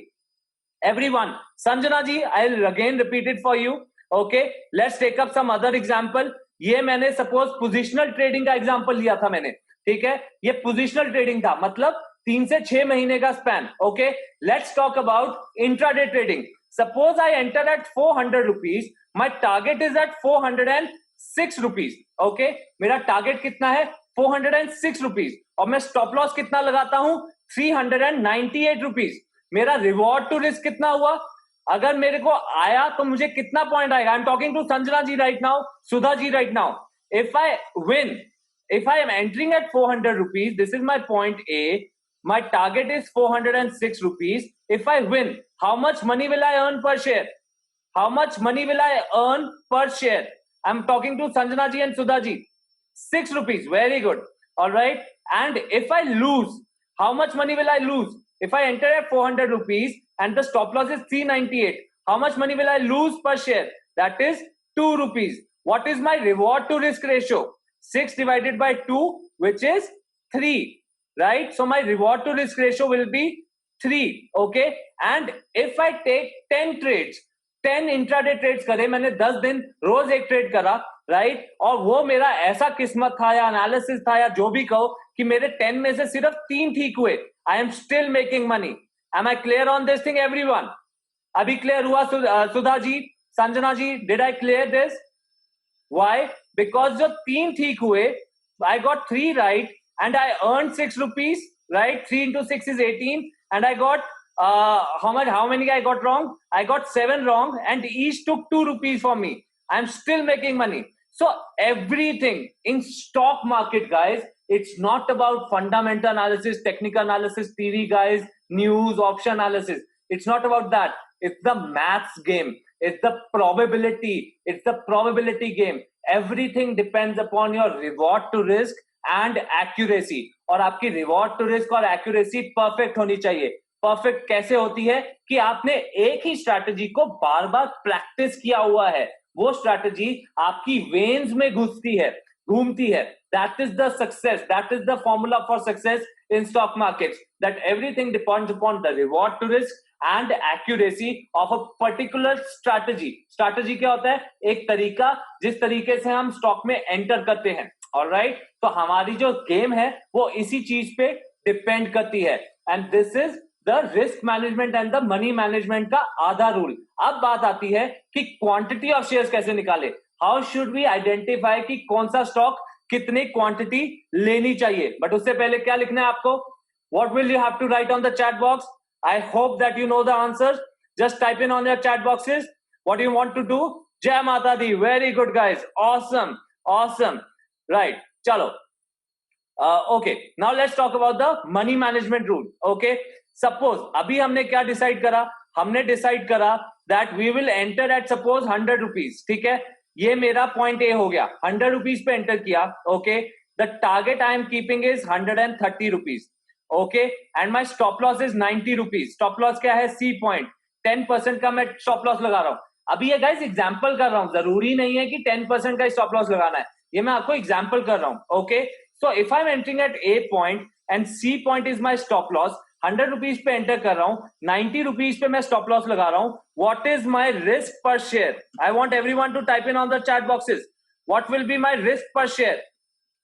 [SPEAKER 1] Everyone, Sanjana ji, I will again repeat it for you. Okay, let's take up some other example. ये मैंने सपोज पोजिशनल ट्रेडिंग का एग्जांपल लिया था मैंने, ठीक है, ये पोजिशनल ट्रेडिंग था, मतलब 3 से 6 महीने का span. Okay, let's talk about intraday trading. Suppose I enter at 400 rupees, my target is at 406 rupees. Okay, मेरा टारगेट कितना है 406 रुपीज, और मैं स्टॉप लॉस कितना लगाता हूं 398 रुपीज. मेरा रिवॉर्ड टू रिस्क कितना हुआ, अगर मेरे को आया तो मुझे कितना पॉइंट आएगा. I am talking to Sanjana ji right now, Sudha ji right now. If I win, if I am entering at 400 rupees, this is my point A, my target is 406 rupees. If I win, how much money will I earn per share? How much money will I earn per share? I'm talking to Sanjana ji and Sudha ji. 6 rupees, very good. All right. And if I lose, how much money will I lose? If I enter at 400 rupees and the stop loss is 398, how much money will I lose per share? That is 2 rupees. What is my reward to risk ratio? 6 divided by 2, which is 3, right? So my reward to risk ratio will be 3. Okay, and if I take 10 trades, 10 intraday trades करे, मैंने 10 दिन रोज एक trade करा, right, और वो मेरा ऐसा किस्मत था या एनालिसिस था या जो भी कहो कि मेरे 10 में से सिर्फ 3 ठीक हुए, I am still making money. Am I clear on this thing everyone? अभी क्लियर हुआ Sudha ji, Sanjana ji, did I clear this? Why? Because जो 3 ठीक हुए, I got 3 right and I earn 6 rupees, right? 3 into 6 is 18, and I got how many I got wrong? I got 7 wrong, and each took 2 rupees for me. I'm still making money. So everything in stock market, guys, it's not about fundamental analysis, technical analysis, TV guys, news, option analysis. It's not about that. It's the maths game. It's the probability. It's the probability game. Everything depends upon your reward to risk and accuracy. और आपकी reward to risk और accuracy perfect होनी चाहिए. Perfect कैसे होती है? कि आपने एक ही स्ट्रैटेजी को बार बार प्रैक्टिस किया हुआ है, वो स्ट्रैटेजी आपकी वेन्स में घुसती है, घूमती है. That is the success, that is the formula for success in stock markets, that everything depends upon the reward to risk and accuracy of a particular strategy. Strategy क्या होता है? एक तरीका जिस तरीके से हम स्टॉक में एंटर करते हैं. ऑलराइट, तो हमारी जो गेम है वो इसी चीज पे डिपेंड करती है. And this is the risk management and the money management का आधा रूल. अब बात आती है कि क्वांटिटी ऑफ शेयर्स कैसे निकाले. हाउ शुड वी आइडेंटिफाई कि कौन सा स्टॉक कितनी क्वांटिटी लेनी चाहिए. बट उससे पहले क्या लिखना है आपको? What will you have to write on the chat box? I hope that you know the answer. Just type in on your chat boxes what you want to do. जय माता दी. Very good guys, awesome awesome. Right, चलो. Okay, now let's talk about the money management rule. Okay, suppose अभी हमने क्या decide करा? हमने decide करा that we will enter at suppose 100 rupees. ठीक है, ये मेरा पॉइंट ए हो गया. 100 rupees पे एंटर किया. Okay, the target I am keeping is 130 rupees. Okay, and my stop loss is 90 rupees. Stop loss क्या है? C point. 10% का मैं स्टॉप लॉस लगा रहा हूं. अभी ये गाइस एग्जांपल कर रहा हूं, जरूरी नहीं है कि 10% का स्टॉप लॉस लगाना है. ये मैं आपको एग्जांपल कर रहा हूं. Okay, so if I am entering at A point and C point is my stop loss, 100 rupees पे एंटर कर रहा हूं, 90 rupees पे मैं स्टॉप लॉस लगा रहा हूं. What is my risk per share? I want everyone to type in on the chat boxes. What will be my risk per share?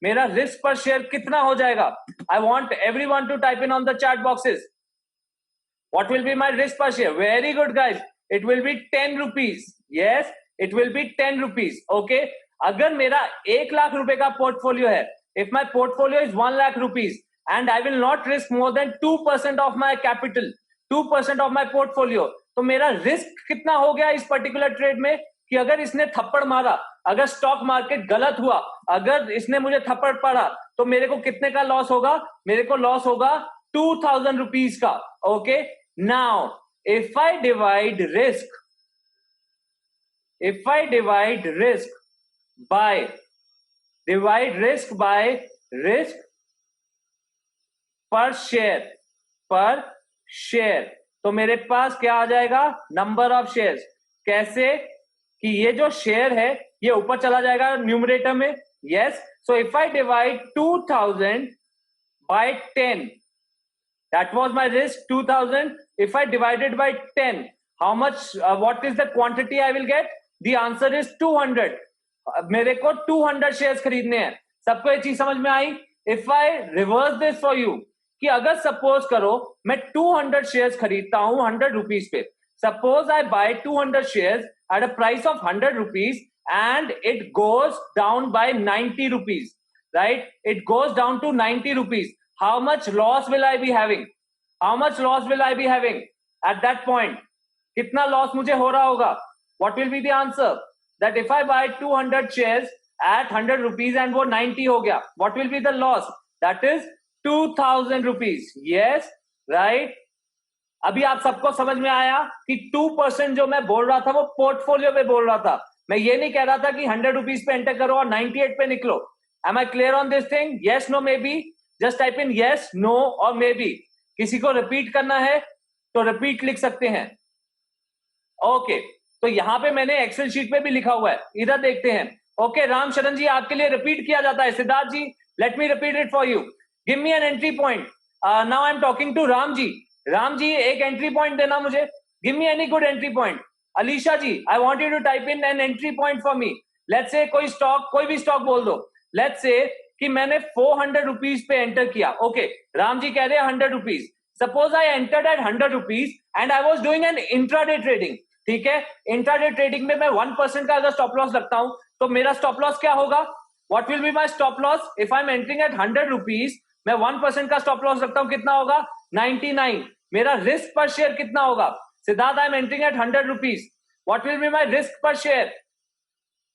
[SPEAKER 1] मेरा रिस्क पर शेयर कितना हो जाएगा? I want everyone to type in on the chat boxes. What will be my risk per share? Very good guys, it will be 10 rupees. Yes, it will be 10 rupees. Okay, अगर मेरा 1 लाख रुपए का portfolio है, if my portfolio is 1 lakh rupees and I will not risk more than 2% of my capital, 2% of my portfolio, तो मेरा risk कितना हो गया इस पर्टिकुलर ट्रेड में? कि अगर इसने थप्पड़ मारा, अगर स्टॉक मार्केट गलत हुआ, अगर इसने मुझे थप्पड़ पड़ा, तो मेरे को कितने का लॉस होगा? मेरे को लॉस होगा 2000 rupees का. Okay, now if I divide risk, if I divide risk by risk per share, तो मेरे पास क्या आ जाएगा? Number of shares. कैसे? कि ये जो शेयर है ये ऊपर चला जाएगा न्यूमरेटर में. Yes, so if I divide 2000 by 10, that was my risk, 2000. If I divided by 10, how much, what is the quantity I will get? The answer is 200. मेरे को 200 शेयर्स खरीदने हैं. सबको ये चीज समझ में आई? If I reverse this for you, कि अगर सपोज करो मैं 200 शेयर्स खरीदता हूं 100 rupees पे. Suppose I buy 200 shares at a price of 100 rupees and it goes down by 90 rupees, right? It goes down to 90 rupees. How much loss will I be having? How much loss will I be having at that point? कितना loss मुझे हो रहा होगा? What will be the answer? That if I buy 200 shares at 100 rupees and वो 90 हो गया, what will be the loss? That is 2000 rupees. Yes, right? अभी आप सबको समझ में आया कि 2% जो मैं बोल रहा था वो पोर्टफोलियो पे बोल रहा था. मैं ये नहीं कह रहा था कि 100 rupees पे एंटर करो और 98 पे निकलो. Am I clear on this thing? Yes, no, maybe. Just type in yes, no or maybe. किसी को रिपीट करना है तो रिपीट लिख सकते हैं. ओके, तो यहां पे मैंने एक्सेल शीट पे भी लिखा हुआ है, इधर देखते हैं. ओके, राम शरण जी आपके लिए रिपीट किया जाता है. Siddharth ji, let me repeat it for you. Give me an entry point. Now I am talking to Ram ji. Ram ji एक एंट्री पॉइंट देना मुझे, give me any good entry point. Alisha ji, I want you to type in an entry point for me. Let's say कोई stock, कोई भी stock बोल दो. Let's say कि मैंने 400 रुपीज पे एंटर किया. ओके, राम जी कह रहे हैं 100 rupees. Suppose I entered at 100 rupees and I was doing an intraday trading. ठीक है, इंट्राडे ट्रेडिंग में मैं 1% का अगर स्टॉप लॉस लगता हूं तो मेरा स्टॉप लॉस क्या होगा? What will be my stop loss if I am entering at 100 rupees? मैं 1% का स्टॉप लॉस रखता हूं, कितना होगा? 99. मेरा रिस्क पर शेयर कितना होगा? Siddharth, I am entering at 100 rupees. What will be my risk per share?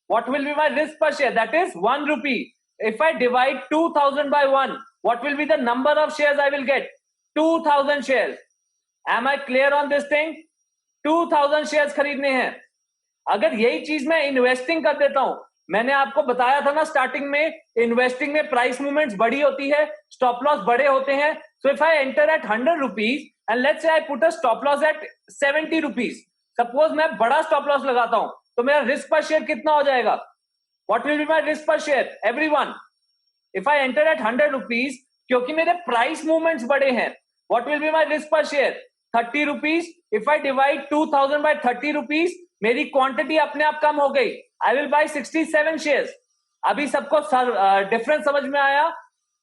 [SPEAKER 1] What will be my risk per share? That is 1 rupee. If I divide 2000 by 1, what will be the number of shares I will get? 2000 shares. Am I clear on this thing? 2000 shares खरीदने हैं. अगर यही चीज मैं investing कर देता हूं, मैंने आपको बताया था ना स्टार्टिंग में, इन्वेस्टिंग में प्राइस मूवमेंट्स बड़ी होती है, स्टॉप लॉस बड़े होते हैं. So if I enter at 100 rupees and let's say I put a stop loss at 70 rupees. Suppose मैं बड़ा स्टॉप लॉस लगाता हूं तो मेरा रिस्क पर शेयर कितना हो जाएगा? What will be my risk per share everyone if I enter at 100 rupees? क्योंकि मेरे प्राइस मूवमेंट्स बड़े हैं. What will be my risk per share? 30 rupees. If I divide 2000 by 30 rupees, मेरी quantity अपने आप कम हो गई. I will buy 67 shares. अभी सबको डिफरेंस समझ में आया?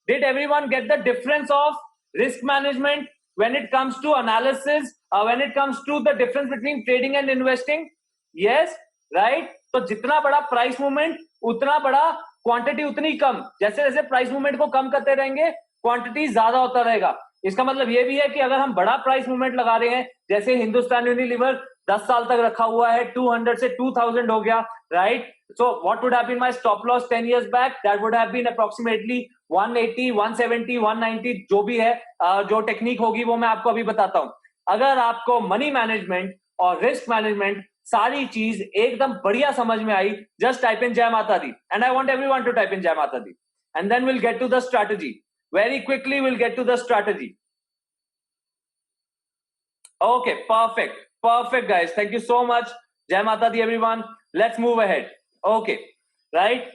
[SPEAKER 1] Did everyone get the difference of risk management when it comes to analysis, when it comes to the difference between trading and investing? Yes, right? तो जितना बड़ा प्राइस मूवमेंट उतना बड़ा क्वांटिटी उतनी कम. जैसे जैसे प्राइस मूवमेंट को कम करते रहेंगे क्वांटिटी ज्यादा होता रहेगा. इसका मतलब ये भी है कि अगर हम बड़ा प्राइस मूवमेंट लगा रहे हैं, जैसे हिंदुस्तान यूनिलीवर 10 साल तक रखा हुआ है, 200 से 2000 हो गया, right? So what would have been my stop loss 10 years back? That would have been approximately 180, 170, 190, जो भी है. जो टेक्निक होगी वो मैं आपको अभी बताता हूं. अगर आपको मनी मैनेजमेंट और रिस्क मैनेजमेंट सारी चीज एकदम बढ़िया समझ में आई, जस्ट टाइप इन जय माता दी. And I want everyone to type in जय माता दी, and then will get to the strategy. Very quickly will get to the strategy. Okay, perfect guys, thank you so much. Jai Mata Di everyone. Let's move ahead. Okay, right?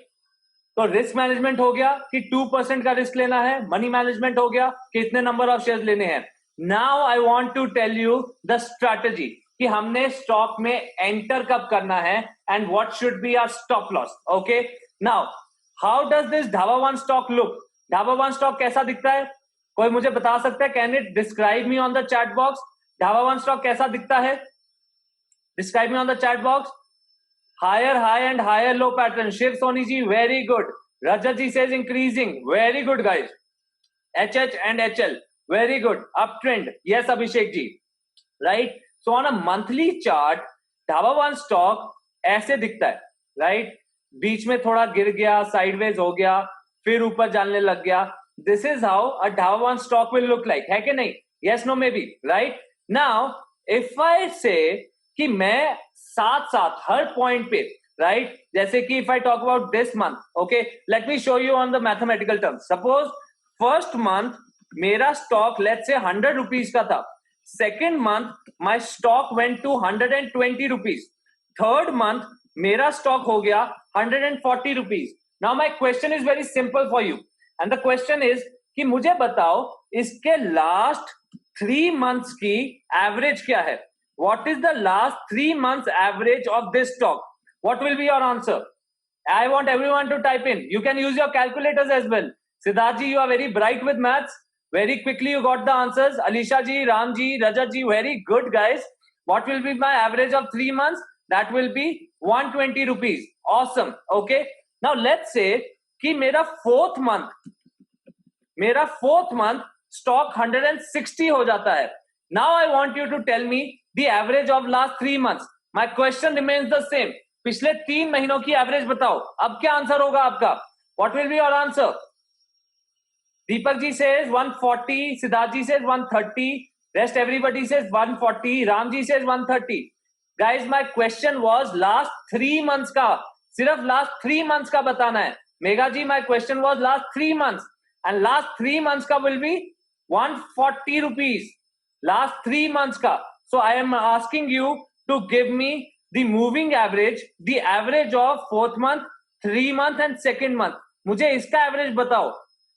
[SPEAKER 1] तो risk management हो गया कि 2% का risk लेना है. Money management हो गया कि इतने नंबर ऑफ शेयर्स लेने हैं. Now I want to tell you the strategy कि हमने स्टॉक में एंटर कब करना है and what should be our stop loss. Okay, now how does this dhaba one stock look? Dhaba one stock कैसा दिखता है? कोई मुझे बता सकता है? Can it describe me on the chat box? Dhaba one stock कैसा दिखता है? Describe me on the chat box. Higher high and higher low pattern. Shiv Soni ji, very good. Rajat ji says increasing. Very good guys. HH and HL, very good. Uptrend. Yes Abhishek ji. Right? So on a monthly chart, Dhaba One stock ऐसे दिखता है, right? बीच में थोड़ा गिर गया, sideways हो गया, फिर ऊपर जाने लग गया. This is how a Dhaba One stock will look like. है कि नहीं? Yes, no, maybe. Right? Now, if I say कि मैं साथ साथ हर पॉइंट पे, राइट, जैसे कि if I talk about this month, okay, let me show you on the mathematical terms. Suppose first month मेरा स्टॉक लेट्स से 100 रुपीज का था. Second month my stock went to 120 rupees. Third month मेरा stock हो गया 140 rupees. Now my question is very simple for you, and the question is कि मुझे बताओ इसके लास्ट 3 मंथ्स की एवरेज क्या है? What is the last 3 months average of this stock? What will be your answer? I want everyone to type in. You can use your calculators as well. Siddharth ji, you are very bright with maths. Very quickly you got the answers. Alisha ji, Ram ji, Rajat ji, very good guys. What will be my average of 3 months? That will be 120 rupees. Awesome. Okay. Now let's say कि मेरा fourth month stock 160 हो जाता है. Now I want you to tell me the average of last 3 months. My question remains the same. पिछले 3 महीनों की average बताओ. अब क्या आंसर होगा आपका? What will be your answer? Deepak ji says 140, Siddharth ji says 130, rest everybody says 140, Ram ji says 130. Guys, my question was last 3 months का, सिर्फ last 3 months का बताना है. Megha ji, my question was last 3 months, and last 3 months का will be 140 rupees. Last 3 months का. So I am asking you to give me the moving average, the average of 4th month, 3 month and 2nd month. मुझे इसका average बताओ,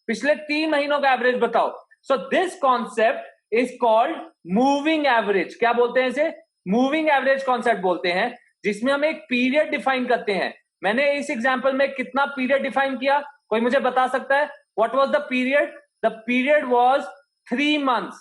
[SPEAKER 1] पिछले 3 महीनों का average बताओ. So this concept is called moving average. क्या बोलते हैं इसे? मूविंग एवरेज कॉन्सेप्ट बोलते हैं, जिसमें हम एक पीरियड डिफाइन करते हैं. मैंने इस एग्जांपल में कितना पीरियड डिफाइन किया? कोई मुझे बता सकता है? What was the period? The period was 3 months,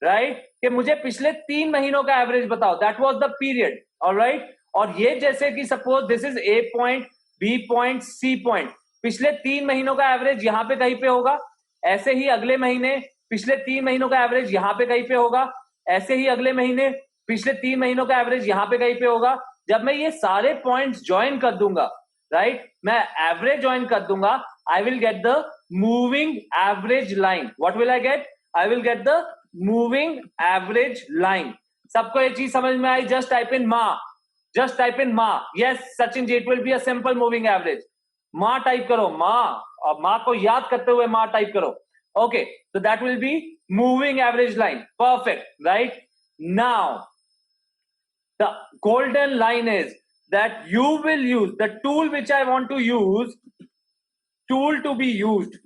[SPEAKER 1] right? कि मुझे पिछले 3 महीनों का एवरेज बताओ. That was the period. Alright. और ये जैसे कि suppose this is A point, B point, C point. पिछले 3 महीनों का एवरेज यहां पे कहीं पे होगा. ऐसे ही अगले महीने पिछले 3 महीनों का एवरेज यहां पे कहीं पे होगा. ऐसे ही अगले महीने पिछले 3 महीनों का एवरेज यहां पे कहीं पे होगा. जब मैं ये सारे पॉइंट्स ज्वाइन कर दूंगा, राइट, मैं एवरेज ज्वाइन कर दूंगा, आई will get the moving average line. What will I gate? I will get the moving average line. सबको ये चीज समझ में आई? जस्ट टाइप इन मा. Just type in MA. Yes Sachin ji, it will be a simple moving average. MA type करो, MA, और मा को याद करते हुए मा टाइप करो. Okay, so that will be moving average line. Perfect, right? Now, the golden line is that you will use the tool which I want to use. Tool to be used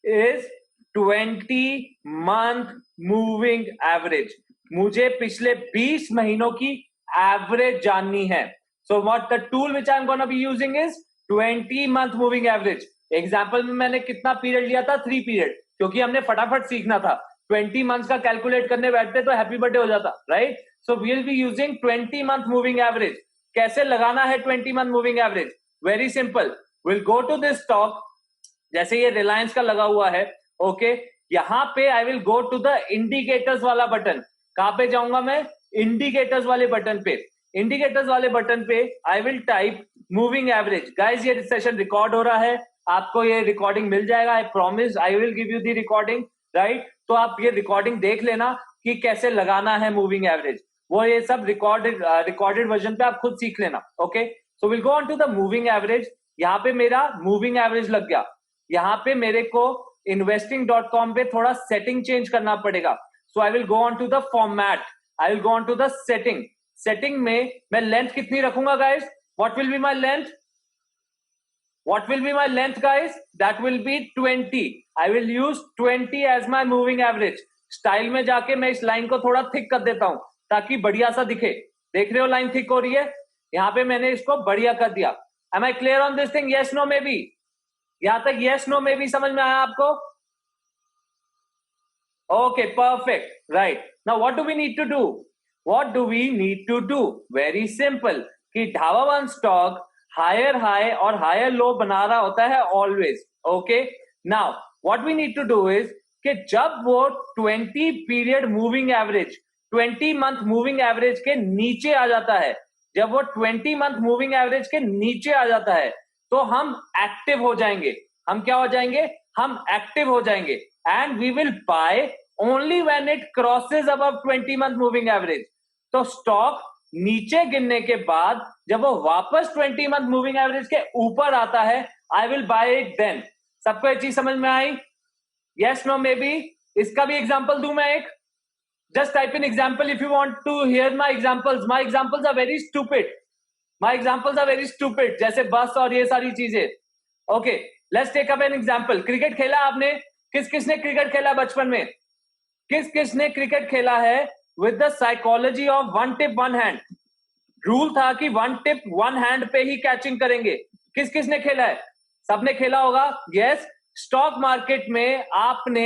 [SPEAKER 1] is 20-month moving average. मुझे पिछले 20 महीनों की average जाननी है. So what the tool which I'm gonna be using is 20-month moving average. Example में मैंने कितना period लिया था? 3 पीरियड, क्योंकि हमने फटाफट सीखना था. 20 मंथ्स का कैलकुलेट करने बैठते तो हैप्पी बर्थडे हो जाता, right? So we will be using 20 month moving average. कैसे लगाना है 20 month moving average? Very simple. Will go to this stock. जैसे ये रिलायंस का लगा हुआ है, ओके, यहां पे I will go to the indicators वाला बटन. कहां पे जाऊंगा मैं? इंडिकेटर्स वाले बटन पे. इंडिकेटर्स वाले बटन पे I will type moving average. Guys, ये सेशन रिकॉर्ड हो रहा है, आपको ये रिकॉर्डिंग मिल जाएगा. I promise I will give you the recording, right? तो आप ये रिकॉर्डिंग देख लेना कि कैसे लगाना है मूविंग एवरेज. वो ये सब रिकॉर्डेड वर्जन पे आप खुद सीख लेना. Okay, so will go on to the moving average. यहाँ पे मेरा मूविंग एवरेज लग गया. यहाँ पे मेरे को investing.com पे थोड़ा सेटिंग चेंज करना पड़ेगा. So I will go on to the format. I will go on to the setting. Setting में मैं लेंथ कितनी रखूंगा guys? What will be my length? What will be my length, guys? That will be 20. I will use 20 as my moving average. Style में जाके मैं इस line को थोड़ा थिक कर देता हूं ताकि बढ़िया सा दिखे. देख रहे हो लाइन थिक हो रही है? यहाँ पे मैंने इसको बढ़िया कर दिया. Am I clear on this thing? Yes, no, maybe. यहां तक yes, no, maybe समझ में आया आपको? Okay, perfect. Right. Now, what do we need to do? What do we need to do? Very simple. कि dhaba one stock higher high और higher low बना रहा होता है always. Okay, now what we need to do is कि जब वो 20 period moving average 20 month moving average के नीचे आ जाता है, जब वो 20 मंथ मूविंग एवरेज के नीचे आ जाता है, तो हम एक्टिव हो जाएंगे. हम क्या हो जाएंगे? हम एक्टिव हो जाएंगे. And we will buy only when it crosses above 20 month moving average. तो स्टॉक नीचे गिरने के बाद जब वो वापस 20 मंथ मूविंग एवरेज के ऊपर आता है, I will buy it then. सबको ये चीज समझ में आई? Yes, no, maybe. इसका भी एग्जांपल दूं मैं एक? Just type in example if you want to hear my examples. My examples are very stupid. My examples are very stupid, जैसे बस और ये सारी चीजें. Okay, let's take up an example. Cricket खेला आपने? किस किसने क्रिकेट खेला बचपन में? किस किसने क्रिकेट खेला है with the psychology of one tip one hand? Rule था कि one tip one hand पे ही कैचिंग करेंगे. किस किसने खेला है? सबने खेला होगा. यस, स्टॉक मार्केट में आपने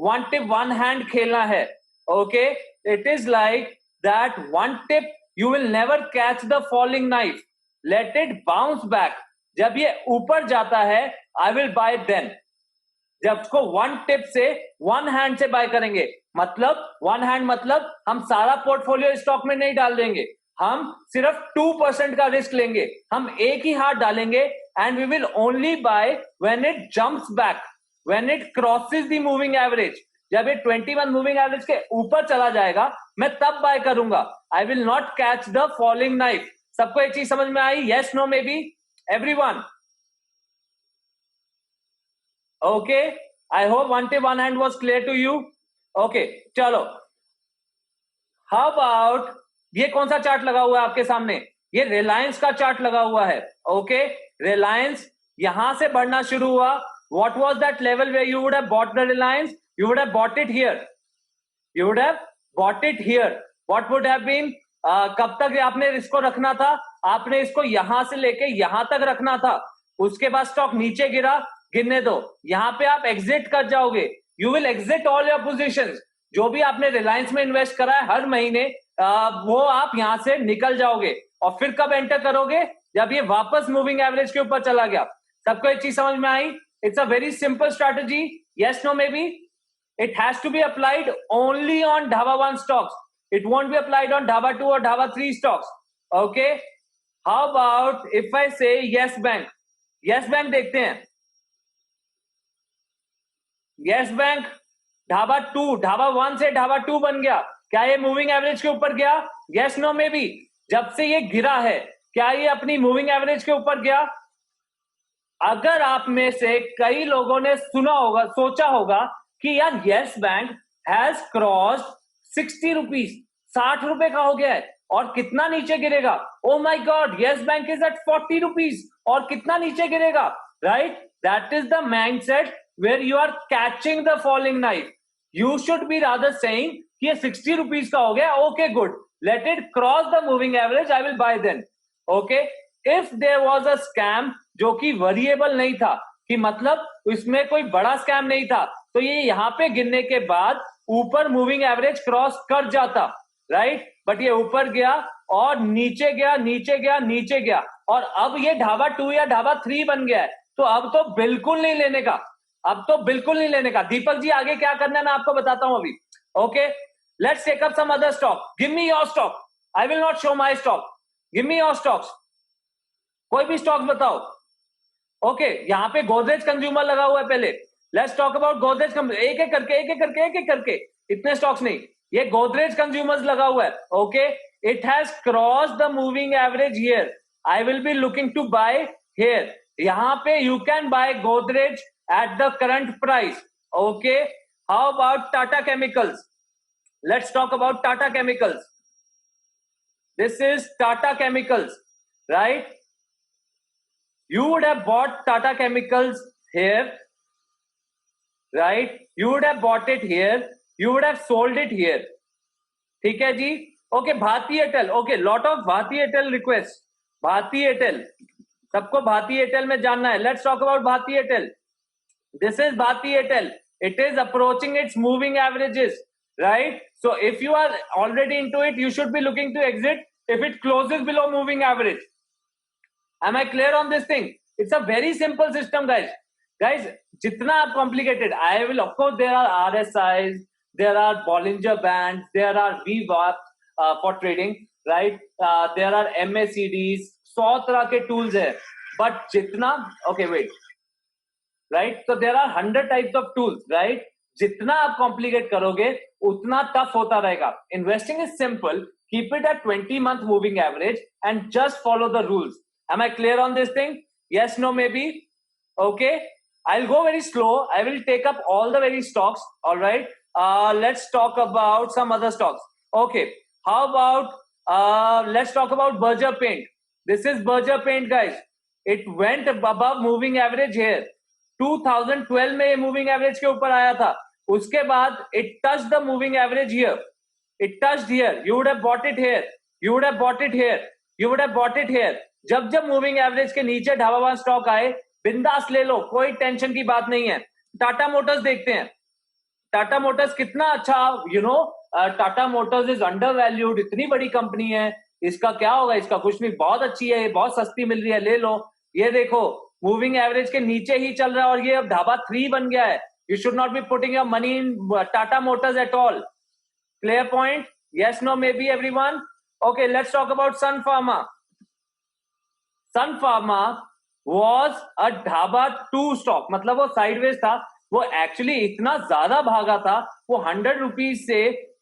[SPEAKER 1] one tip one hand खेलना है. Okay, it is like that one tip you will never catch the falling knife. Let it bounce back. जब ये ऊपर जाता है, I will buy then. जब उसको वन टिप से वन हैंड से बाय करेंगे, मतलब वन हैंड मतलब हम सारा पोर्टफोलियो स्टॉक में नहीं डाल देंगे, हम सिर्फ 2% का रिस्क लेंगे, हम एक ही हाथ डालेंगे. And we will only buy when it jumps back, when it crosses the moving average. जब ये 21 मूविंग एवरेज के ऊपर चला जाएगा, मैं तब बाय करूंगा. I will not catch the falling knife. सबको एक चीज समझ में आई? Yes, no, maybe. Everyone? Okay, I hope one tip one hand was clear to you. Okay, चलो. How about ये कौन सा चार्ट लगा हुआ है आपके सामने? ये रिलायंस का चार्ट लगा हुआ है. ओके, रिलायंस यहां से बढ़ना शुरू हुआ. What was that level where you would have bought the Reliance? You would have bought it here. You would have bought it here. What would have been? कब तक आपने इसको रखना था? आपने इसको यहां से लेके यहां तक रखना था. उसके बाद स्टॉक नीचे गिरा, गिरने दो. यहां पे आप एग्जिट कर जाओगे. You will exit all your positions. जो भी आपने रिलायंस में इन्वेस्ट करा है हर महीने, वो आप यहां से निकल जाओगे. और फिर कब एंटर करोगे? जब ये वापस मूविंग एवरेज के ऊपर चला गया. सबको एक चीज समझ में आई? It's a very simple strategy. Yes, no, maybe. It has to be applied only on Dhaba 1 stocks. It won't be applied on Dhaba 2 or Dhaba 3 stocks. Okay? How about if I say Yes Bank? Yes Bank देखते हैं. Yes Bank Dhaba 2, Dhaba 1 से Dhaba 2 बन गया. क्या ये moving average के ऊपर गया? Yes, no, maybe. जब से ये गिरा है, क्या ये अपनी मूविंग एवरेज के ऊपर गया? अगर आप में से कई लोगों ने सुना होगा, सोचा होगा कि यार yes bank has crossed 60 rupees, 60 रुपए का हो गया है और कितना नीचे गिरेगा? Oh my god, Yes Bank is at 40 rupees और कितना नीचे गिरेगा? Right, that is the mindset where you are catching the falling knife. You should be rather saying कि ये 60 रुपीज का हो गया, okay good, let it cross the moving average, I will buy then. Okay, if there was a scam जो कि variable नहीं था, कि मतलब इसमें कोई बड़ा स्कैम नहीं था, तो ये यहां पे गिरने के बाद ऊपर मूविंग एवरेज क्रॉस कर जाता. राइट, बट ये ऊपर गया और नीचे गया, नीचे गया, नीचे गया, और अब ये ढाबा 2 या ढाबा 3 बन गया है. तो अब तो बिल्कुल नहीं लेने का, अब तो बिल्कुल नहीं लेने का. दीपक जी आगे क्या करना है मैं आपको बताता हूं अभी. Okay, let's take up some other stock. Give me your stock. I will not show my stock. Give me your stocks. कोई भी स्टॉक बताओ. ओके, यहां पे गोदरेज कंज्यूमर लगा हुआ है. पहले लेट्स टॉक अबाउट गोदरेज. एक एक करके, एक एक करके, एक एक करके, इतने स्टॉक्स नहीं, ये गोदरेज कंज्यूमर्स लगा हुआ है. Okay, it has cross the moving average here. I will be looking to buy here. यहां पे you can buy Godrej at the current price. Okay, how about Tata chemicals? Let's talk about Tata chemicals. This is Tata chemicals, right? You would have bought Tata Chemicals here, right? You would have bought it here. You would have sold it here. ठीक है जी? Okay, Bharti Airtel. Okay, lot of Bharti Airtel requests. Bharti Airtel. सबको Bharti Airtel में जानना है. Let's talk about Bharti Airtel. This is Bharti Airtel. It is approaching its moving averages, right? So if you are already into it, you should be looking to exit if it closes below moving average. Am I clear on this thing? It's a very simple system, guys. Guys, jitna aap complicated, I will, of course, there are RSIs, there are Bollinger Bands, there are VWAP for trading, right? There are MACDs, 100 तरह के tools है. But jitna, okay, wait, right? So there are 100 types of tools, right? जितना आप complicate करोगे, उतना tough होता रहेगा. Investing is simple. Keep it at 20-month moving average and just follow the rules. Am I clear on this thing? Yes, no, maybe. Okay, I'll go very slow. I will take up all the very stocks. All right. Let's talk about some other stocks. Okay, how about let's talk about Berger Paint. This is Berger Paint, guys. It went above moving average here. 2012 में ये moving average के ऊपर आया था. उसके बाद it touched the moving average here. It touched here. You would have bought it here. You would have bought it here. You would have bought it here. जब जब मूविंग एवरेज के नीचे ढाबा 1 स्टॉक आए, बिंदास ले लो, कोई टेंशन की बात नहीं है. टाटा मोटर्स देखते हैं. टाटा मोटर्स कितना अच्छा, you know, Tata Motors is under valued. इतनी बड़ी कंपनी है, इसका क्या होगा? इसका कुछ नहीं, बहुत अच्छी है, बहुत सस्ती मिल रही है, ले लो. ये देखो, मूविंग एवरेज के नीचे ही चल रहा है और ये अब ढाबा 3 बन गया है. You should not be putting your money in Tata motors at all. Clear point? Yes, no, maybe, everyone. Okay, let's talk about Sun Pharma. Sun Pharma was a ढाबा 2 स्टॉक, मतलब वो साइडवेज था. वो एक्चुअली इतना ज्यादा भागा था, वो 100 रुपीज से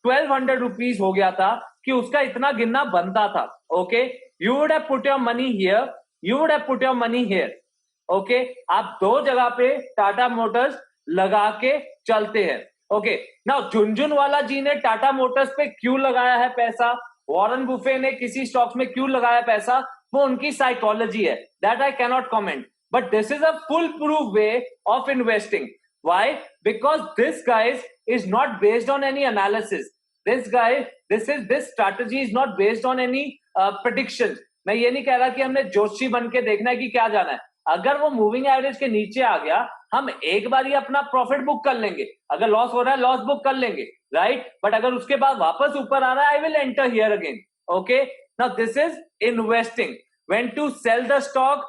[SPEAKER 1] 1200 रुपीज हो गया था कि उसका इतना गिरना बनता था. Okay, you would have put your money here, you would have put your money here. Okay, आप दो जगह पे टाटा मोटर्स लगा के चलते हैं. ओके, नाउ झुनझुनवाला जी ने टाटा मोटर्स पे क्यों लगाया है पैसा, वॉरेन बुफे ने किसी स्टॉक्स में क्यों लगाया पैसा, वो उनकी साइकोलॉजी है. That I cannot comment, but this is a full proof way of investing. Why? Because this guys is not based on any analysis. This strategy is not based on any predictions. मैं ये नहीं कह रहा कि हमने जोशी बन के देखना है कि क्या जाना है. अगर वो मूविंग एवरेज के नीचे आ गया, हम एक बार ही अपना प्रॉफिट बुक कर लेंगे. अगर लॉस हो रहा है, लॉस बुक कर लेंगे, राइट? बट अगर उसके बाद वापस ऊपर आ रहा है, I will enter here again. Okay, now this is investing. When to sell the stock,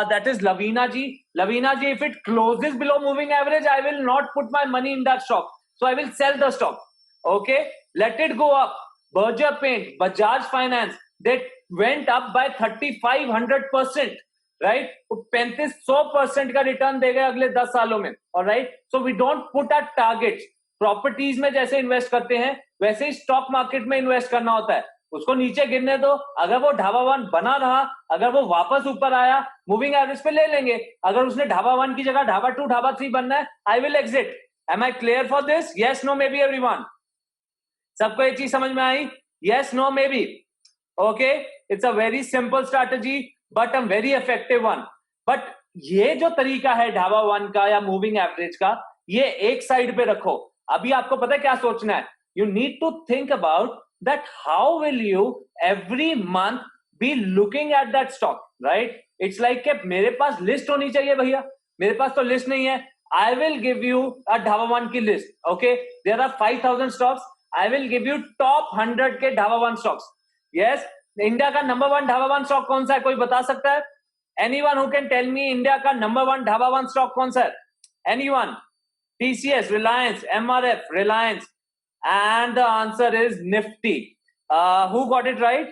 [SPEAKER 1] that is Lavina ji. Lavina ji, if it closes below moving average, I will not put my money in that stock. So I will sell the stock. Okay, let it go up. Berger Paint, Bajaj Finance, they went up by 3500%, right? 3500% का return देगा अगले 10 सालों में. All right, so we don't put at targets. Properties में जैसे invest करते हैं वैसे ही स्टॉक मार्केट में इन्वेस्ट करना होता है. उसको नीचे गिरने दो. अगर वो ढाबा वन बना रहा, अगर वो वापस ऊपर आया, मूविंग एवरेज पे ले लेंगे. अगर उसने ढाबा वन की जगह ढाबा 2, ढाबा 3 बनना है, I will exit. Am I clear for this? Yes, no, maybe everyone? सबको ये चीज समझ में आई? Yes, no, maybe? Okay, it's a very simple strategy but a very effective one. But ये जो तरीका है ढाबा वन का या मूविंग एवरेज का, ये एक साइड पे रखो. अभी आपको पता है क्या सोचना है? You need to think about that how will you every month be looking at that stock, right? It's like कि मेरे पास लिस्ट होनी चाहिए भैया. मेरे पास तो लिस्ट नहीं है. I will give you a dhaba one की list. Okay, there are 5000 stocks. I will give you top 100 के dhaba one stocks. Yes, India का नंबर 1 ढाबा वन स्टॉक कौन सा है? कोई बता सकता है? Anyone who can tell me India का नंबर 1 ढाबा वन स्टॉक कौन सा है? Anyone? TCS, Reliance, MRF, Reliance. And the answer is Nifty. Who got it right?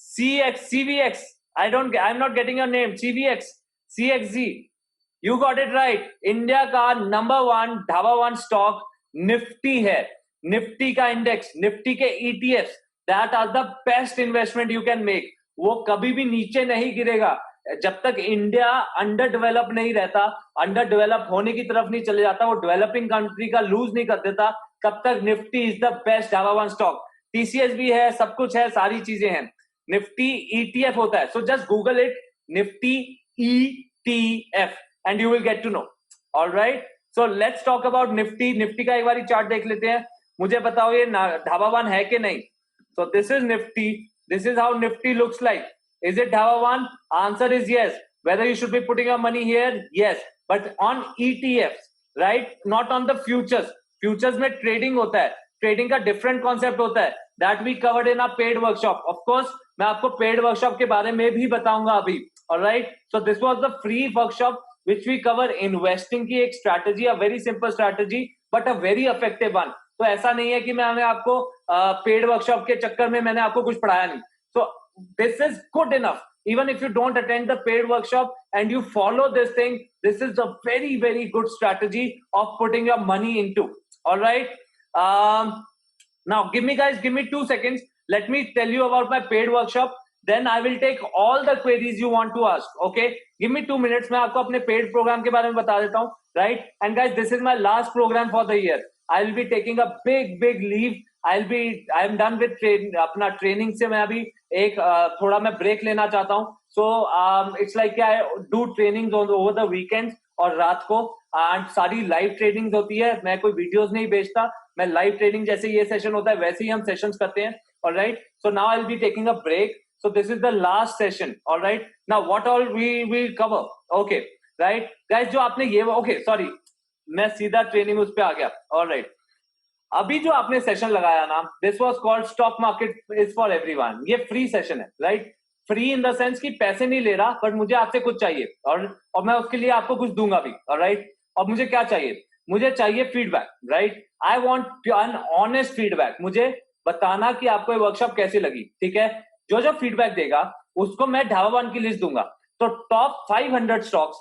[SPEAKER 1] CVX. I'm not getting your name. CVX, CXZ. You got it right. India का number 1 dhaba one stock Nifty है. Nifty का index, Nifty के ETFs, that are the best investment you can make. वो कभी भी नीचे नहीं गिरेगा जब तक इंडिया अंडर डेवलप नहीं रहता, अंडर डेवलप होने की तरफ नहीं चले जाता, वो डेवलपिंग कंट्री का लूज नहीं कर देता, तब तक Nifty is the best dhaba one stock. TCS भी है, सब कुछ है, सारी चीजें हैं. निफ्टी ETF होता है. So just Google it, Nifty ETF, and you will get to know. Alright, so let's talk about Nifty. Nifty का एक बार चार्ट देख लेते हैं. मुझे बताओ ये ढाबा वन है कि नहीं? सो this is Nifty. This is how Nifty looks like. Is it Dhaba one? Answer is yes. Whether you should be putting your money here, yes. But on ETFs, right? Not on the futures. Futures में trading होता है. Trading का different concept होता है. That we covered in our paid workshop. Of course, मैं आपको paid workshop के बारे में भी बताऊंगा अभी. Alright? So this was the free workshop which we cover investing की एक strategy, a very simple strategy, but a very effective one. तो ऐसा नहीं है कि मैंने आपको paid workshop के चक्कर में मैंने आपको कुछ पढ़ाया नहीं. So this is good enough. Even if you don't attend the paid workshop and you follow this thing, this is a very, very good strategy of putting your money into. All right. Now give me 2 seconds. Let me tell you about my paid workshop. Then I will take all the queries you want to ask. Okay. Give me 2 minutes. मैं आपको अपने paid program के बारे में बता देता हूँ. Right. And guys, this is my last program for the year. I will be taking a big leave. I am done with अपना ट्रेनिंग से मैं अभी एक थोड़ा मैं ब्रेक लेना चाहता हूँ. So it's like I do training over the weekend और रात को, एंड सारी लाइव ट्रेनिंग होती है. मैं कोई वीडियोस नहीं भेजता, मैं लाइव ट्रेनिंग जैसे ये सेशन होता है वैसे ही हम सेशंस करते हैं. Alright, so now I will be taking a break. So this is the last session. Alright, now what all we will cover. Okay right guys, जो आपने ये ओके सॉरी मैं सीधा ट्रेनिंग उस पे आ गया. ऑलराइट, अभी जो आपने सेशन लगाया ना, this was called stock market is for everyone. ये फ्री सेशन है. Right, free in the sense कि पैसे नहीं ले रहा, बट मुझे आपसे कुछ चाहिए और मैं उसके लिए आपको कुछ दूंगा भी. राइट, और मुझे क्या चाहिए? मुझे चाहिए feedback. Right, I want an honest feedback. मुझे बताना कि आपको ये वर्कशॉप कैसी लगी. ठीक है, जो फीडबैक देगा उसको मैं ढाबा वन की लिस्ट दूंगा. तो टॉप 500 स्टॉक्स,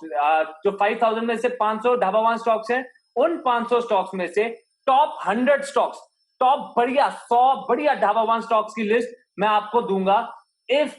[SPEAKER 1] जो 5000 में से 500 ढाबा वन स्टॉक्स हैं, उन 500 स्टॉक्स में से टॉप 100 स्टॉक्स, टॉप बढ़िया 100 बढ़िया ढाबा वन स्टॉक्स की लिस्ट मैं आपको दूंगा if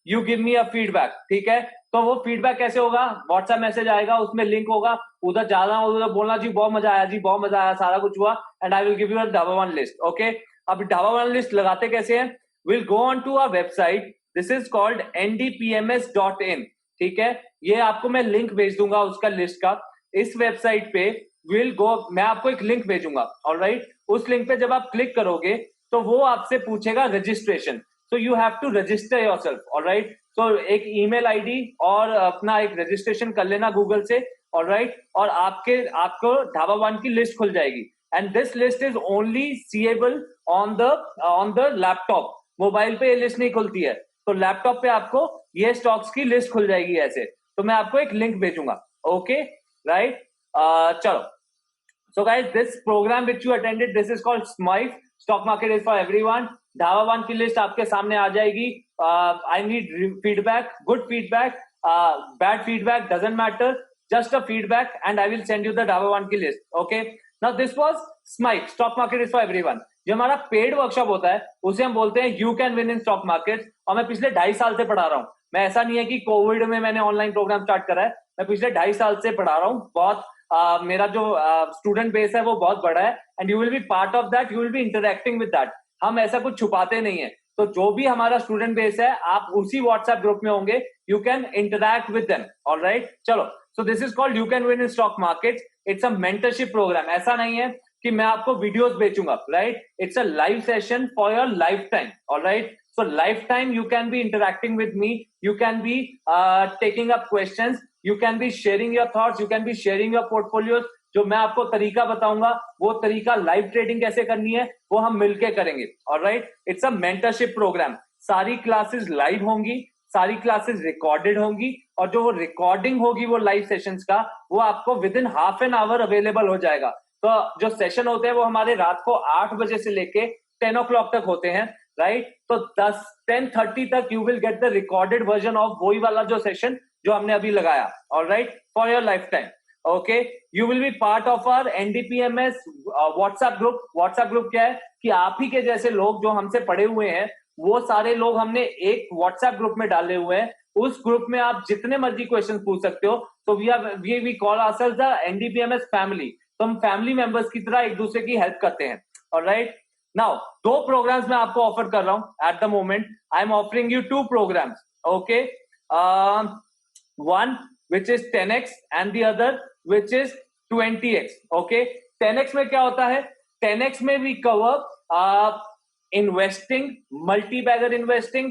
[SPEAKER 1] you give me a feedback. ठीक है, तो वो फीडबैक कैसे होगा? व्हाट्सएप मैसेज आएगा, उसमें लिंक होगा, उधर जाना, उधर बोलना जी बहुत मजा आया, जी बहुत मजा आया, सारा कुछ हुआ, and I will give you a ढाबा वन लिस्ट. ओके, अब ढाबा वन लिस्ट लगाते कैसे हैं? Will go on to our website. This is called ndpms.in. ठीक है, ये आपको मैं लिंक भेज दूंगा उसका लिस्ट का. इस वेबसाइट पे विल गो, मैं आपको एक लिंक भेजूंगा, ऑलराइट। उस लिंक पे जब आप क्लिक करोगे तो वो आपसे पूछेगा registration, so you have to register yourself, alright. तो एक ईमेल आईडी और अपना एक रजिस्ट्रेशन कर लेना गूगल से, ऑलराइट। और आपको ढाबा वन की लिस्ट खुल जाएगी, and this list is only seeable on the laptop. Mobile पे ये लिस्ट नहीं खुलती है, तो लैपटॉप पे आपको ये स्टॉक्स की लिस्ट खुल जाएगी ऐसे। तो मैं आपको एक लिंक भेजूंगा, ओके, राइट। चलो, so guys, this program which you attended, this is called SMIFE, stock market is for everyone। Dhaba one की लिस्ट आपके सामने आ जाएगी। I need feedback, good feedback, bad feedback doesn't matter, just a feedback and I will send you the dhaba one की list, okay. Now this was SMIFE, stock market is for everyone. जो हमारा paid workshop होता है उसे हम बोलते हैं you can win in stock market, और मैं पिछले 2.5 साल से पढ़ा रहा हूँ। मैं, ऐसा नहीं है कि कोविड में मैंने ऑनलाइन प्रोग्राम स्टार्ट करा है, मैं पिछले 2.5 साल से पढ़ा रहा हूँ। बहुत मेरा जो स्टूडेंट बेस है वो बहुत बड़ा है, and you will be part of that, you will be interacting with that. हम ऐसा कुछ छुपाते नहीं है, तो जो भी हमारा स्टूडेंट बेस है आप उसी व्हाट्सएप ग्रुप में होंगे, you can interact with them, alright. चलो, so this is called you can win in stock market. It's a mentorship program. ऐसा नहीं है कि मैं आपको वीडियोस बेचूंगा, right. It's a live session for your lifetime, alright. So lifetime you can be interacting with me, you can be taking up questions, you can be sharing your thoughts, you can be sharing your portfolios। जो मैं आपको तरीका बताऊंगा वो तरीका live trading कैसे करनी है वो हम मिलके करेंगे, alright. It's a mentorship program. सारी क्लासेस लाइव होंगी, सारी क्लासेस रिकॉर्डेड होंगी, और जो वो रिकॉर्डिंग होगी वो लाइव सेशंस का, वो आपको with in half an hour available हो जाएगा। तो जो सेशन होते हैं वो हमारे रात को 8 बजे से लेके 10 o'clock तक होते हैं, राइट। तो 10:30 तक you will get the recorded version of वही वाला जो सेशन जो हमने अभी लगाया, alright, for your lifetime, okay. You will be part of our NDPMS WhatsApp group. WhatsApp group क्या है कि आप ही के जैसे लोग जो हमसे पढ़े हुए हैं वो सारे लोग हमने एक व्हाट्सएप ग्रुप में डाले हुए हैं। उस ग्रुप में आप जितने मर्जी क्वेश्चन पूछ सकते हो। तो we call ourselves the NDPMS family. तो हम फैमिली मेंबर्स की तरह एक दूसरे की हेल्प करते हैं, ऑलराइट। नाउ 2 प्रोग्राम्स मैं आपको ऑफर कर रहा हूं at the moment. I am offering you 2 programs, okay. One which is 10x and the other which is 20x, okay। 10x में क्या होता है? 10x में we cover investing, multi-bagger investing,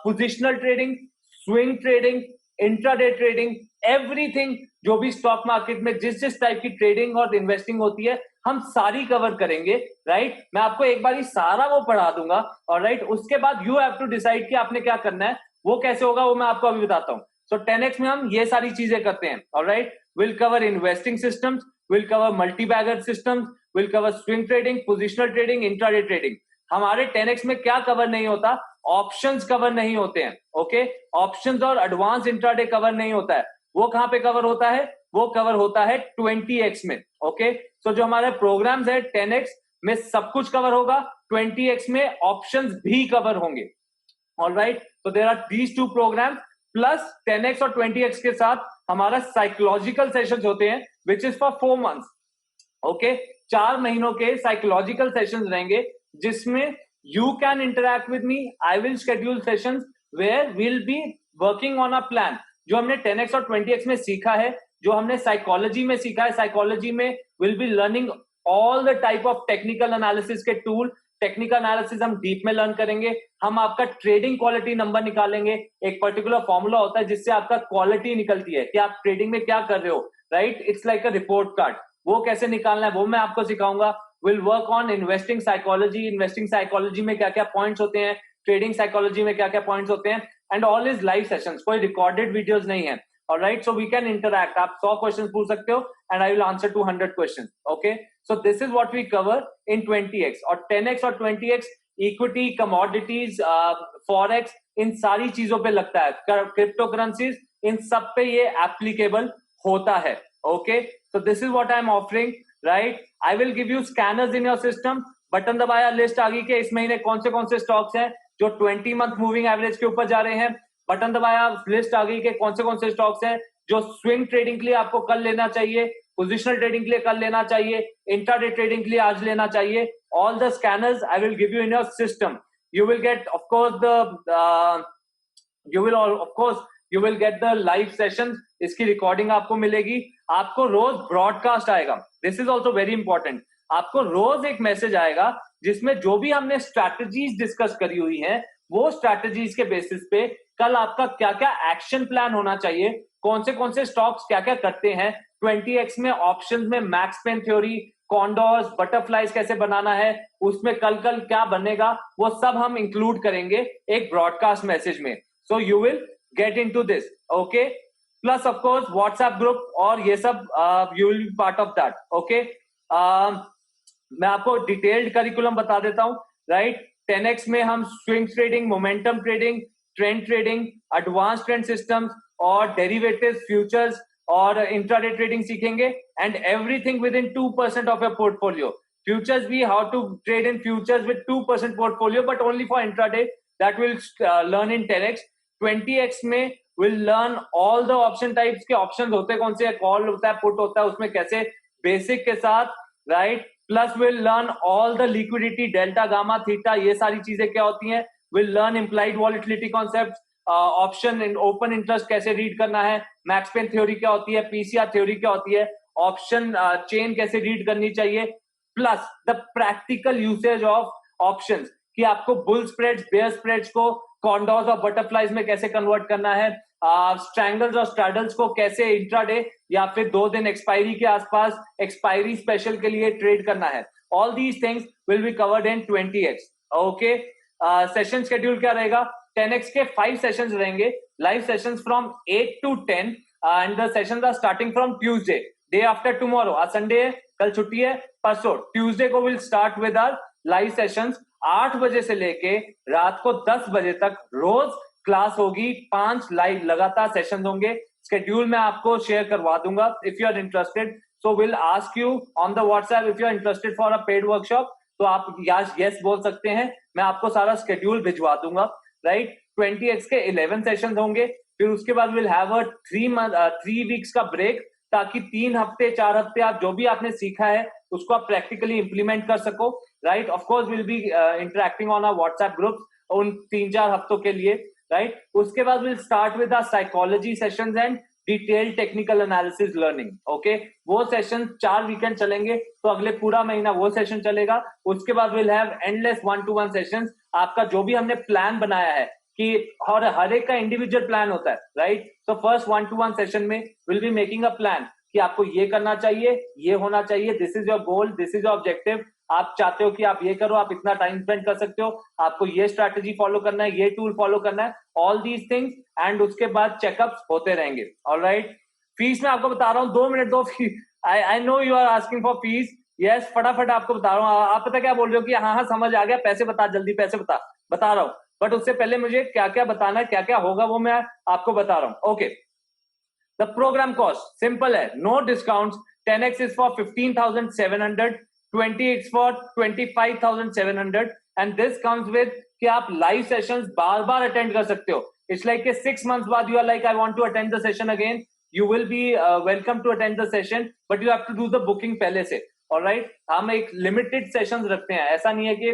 [SPEAKER 1] positional trading, swing trading, intraday trading, everything जो भी stock market में जिस type की ट्रेडिंग और इन्वेस्टिंग होती है हम सारी कवर करेंगे, राइट। मैं आपको एक बार ही सारा वो पढ़ा दूंगा, और राइट उसके बाद यू हैव टू डिसाइड कि आपने क्या करना है। वो कैसे होगा वो मैं आपको अभी बताता हूँ। सो 10x में हम ये सारी चीजें करते हैं, alright. Will cover investing systems, will cover multi bagger systems, will cover swing trading, positional trading, intraday trading. हमारे 10x में क्या कवर नहीं होता? ऑप्शंस कवर नहीं होते हैं, ओके। ऑप्शंस और एडवांस इंट्राडे कवर नहीं होता है। वो कहां पे कवर होता है? वो कवर होता है 20x में, ओके। सो जो हमारे प्रोग्राम्स है 10x में सब कुछ कवर होगा, 20x में ऑप्शंस भी कवर होंगे, ऑलराइट। तो there are these 2 programs plus 10x और 20x के साथ हमारा साइकोलॉजिकल सेशंस होते हैं which is for 4 months, okay. 4 महीनों के साइकोलॉजिकल सेशंस रहेंगे जिसमें you can interact with me, I will schedule sessions where we'll be working on a plan। जो हमने 10x और 20x में सीखा है, जो हमने साइकोलॉजी में सीखा है, साइकोलॉजी में we'll be learning all the type of technical analysis के टूल। टेक्निकल एनालिसिस हम डीप में लर्न करेंगे। हम आपका ट्रेडिंग क्वालिटी नंबर निकालेंगे। एक पर्टिकुलर फॉर्मूला होता है जिससे आपका क्वालिटी निकलती है कि आप ट्रेडिंग में क्या कर रहे हो, right. It's like a report card. वो कैसे निकालना है वो मैं आपको सिखाऊंगा। Will work on investing psychology. Investing psychology में क्या क्या पॉइंट्स होते हैं, ट्रेडिंग साइकोलॉजी में क्या क्या पॉइंट्स होते हैं, and all is live sessions, कोई रिकॉर्डेड वीडियोस नहीं है, alright. So we can interact. आप 100 क्वेश्चन पूछ सकते हो and I will answer 200 question, okay. So this is what we cover in 20x और 10x और 20x। इक्विटी, कमोडिटीज, फॉरेक्स, इन सारी चीजों पे लगता है। क्रिप्टो करेंसीज, इन सब पे ये एप्लीकेबल होता है, okay. So this is what I am offering, right. I will give you scanners in your system. Button दबाया, लिस्ट आ गई कि इस महीने कौन से स्टॉक्स हैं जो 20 मंथ मूविंग एवरेज के ऊपर जा रहे हैं। बटन दबाया, लिस्ट आ गई कि कौन से स्टॉक्स हैं जो स्विंग ट्रेडिंग के लिए आपको कल लेना चाहिए, पोजिशनल ट्रेडिंग के लिए कल लेना चाहिए, इंट्राडे ट्रेडिंग के लिए आज लेना चाहिए। All the scanners I will give you in your system. You will get, of course, you will get the live session, इसकी रिकॉर्डिंग आपको मिलेगी, आपको रोज ब्रॉडकास्ट आएगा, this is also very important, आपको रोज एक मैसेज आएगा जिसमें जो भी हमने स्ट्रैटेजीज डिस्कस करी हुई है वो स्ट्रैटेजीज के बेसिस पे कल आपका क्या क्या एक्शन प्लान होना चाहिए, कौन से स्टॉक्स क्या क्या करते हैं, 20x में ऑप्शंस में मैक्स पेन थ्योरी, कॉन्डोर्स, बटरफ्लाइज कैसे बनाना है, उसमें कल क्या बनेगा, वो सब हम इंक्लूड करेंगे एक ब्रॉडकास्ट मैसेज में. So you will get into this, okay. Plus of course WhatsApp group और ये सब you will be part of that, okay. मैं आपको डिटेल्ड करिकुलम बता देता हूं, राइट. 10x में हम swing trading, momentum trading, trend trading, advance trend systems और डेरिवेटिव्स, फ्यूचर्स और इंट्राडे ट्रेडिंग सीखेंगे, and everything within 2% of your portfolio. Futures भी, how to trade in futures with 2% portfolio but only for intraday, that will learn in 10x. 20x में will learn all the option types के options होते हैं कौन से, call होता है, put होता है, उसमें कैसे बेसिक के साथ, right. Plus will learn all the liquidity, delta, gamma, theta, ये सारी चीजें क्या होती हैं. Will learn implied volatility concept, option in open interest कैसे रीड करना है, मैक्स पेन थ्योरी क्या होती है, पीसीआर थ्योरी क्या होती है, ऑप्शन चेन कैसे रीड करनी चाहिए, plus the practical usage of options कि आपको बुल स्प्रेड्स, बेयर स्प्रेड्स को कॉन्डोर्स और बटरफ्लाइज में कैसे कन्वर्ट करना है, स्ट्रैंगल्स और स्ट्रैडल्स को कैसे इंट्राडे या फिर 2 दिन एक्सपायरी के आसपास एक्सपायरी स्पेशल के लिए ट्रेड करना है. All these things will be covered in 20x, okay. Session schedule क्या रहेगा, 10x के 5 सेशंस रहेंगे, live sessions from 8 to 10 and the sessions are starting from Tuesday, day after tomorrow. आज संडे है, कल छुट्टी है, परसों ट्यूसडे को will start with our live sessions. 8 बजे से लेके रात को 10 बजे तक रोज क्लास होगी, 5 लाइव लगातार सेशन होंगे. शेड्यूल मैं आपको शेयर करवा दूंगा if you are interested. So will ask you on the WhatsApp if you are interested for a paid workshop, तो आप यस बोल सकते हैं, मैं आपको सारा शेड्यूल भिजवा दूंगा, राइट. 20x के 11 सेशन होंगे, फिर उसके बाद विल हैव अ 3 वीक्स का ब्रेक, ताकि 3 हफ्ते 4 हफ्ते आप जो भी आपने सीखा है उसको आप प्रैक्टिकली इंप्लीमेंट कर सको, right. Of course will be interacting on our WhatsApp group उन 3-4 हफ्तों के लिए, राइट. उसके बाद will start with our psychology sessions and detail technical analysis learning, okay. वो सेशन 4 वीकेंड चलेंगे, तो अगले पूरा महीना वो सेशन चलेगा. उसके बाद will have endless 1-to-1 sessions. आपका जो भी हमने प्लान बनाया है कि हर एक का इंडिविजुअल प्लान होता है, राइट. तो फर्स्ट 1-to-1 सेशन में will be making a plan कि आपको ये करना चाहिए, ये होना चाहिए, this is your goal, this is your objective. आप चाहते हो कि आप ये करो, आप इतना टाइम स्पेंड कर सकते हो, आपको ये स्ट्रैटेजी फॉलो करना है, ये टूल फॉलो करना है, ऑल दीज थिंग्स. एंड उसके बाद चेकअप्स होते रहेंगे, ऑलराइट. फीस में आपको बता रहा हूँ, 2 मिनट दो. I know you are asking for fees. Yes, फटाफट आपको बता रहा हूँ. आप पता क्या बोल रहे हो कि हाँ समझ आ गया, पैसे बता, जल्दी पैसे बता रहा हूँ. बट उससे पहले मुझे क्या क्या बताना है, क्या क्या होगा, वो मैं आपको बता रहा हूँ, okay. The program cost simple है, no discounts. 10x is for 15,700, 20x for 25,700 and this comes with कि आप लाइव सेशंस बार बार अटेंड कर सकते हो. इट्स लाइक 6 months बाद you are like I want to attend the session again, you will be welcome to attend the session, but you have to do the booking पहले से, alright. हम एक लिमिटेड सेशंस रखते हैं, ऐसा नहीं है कि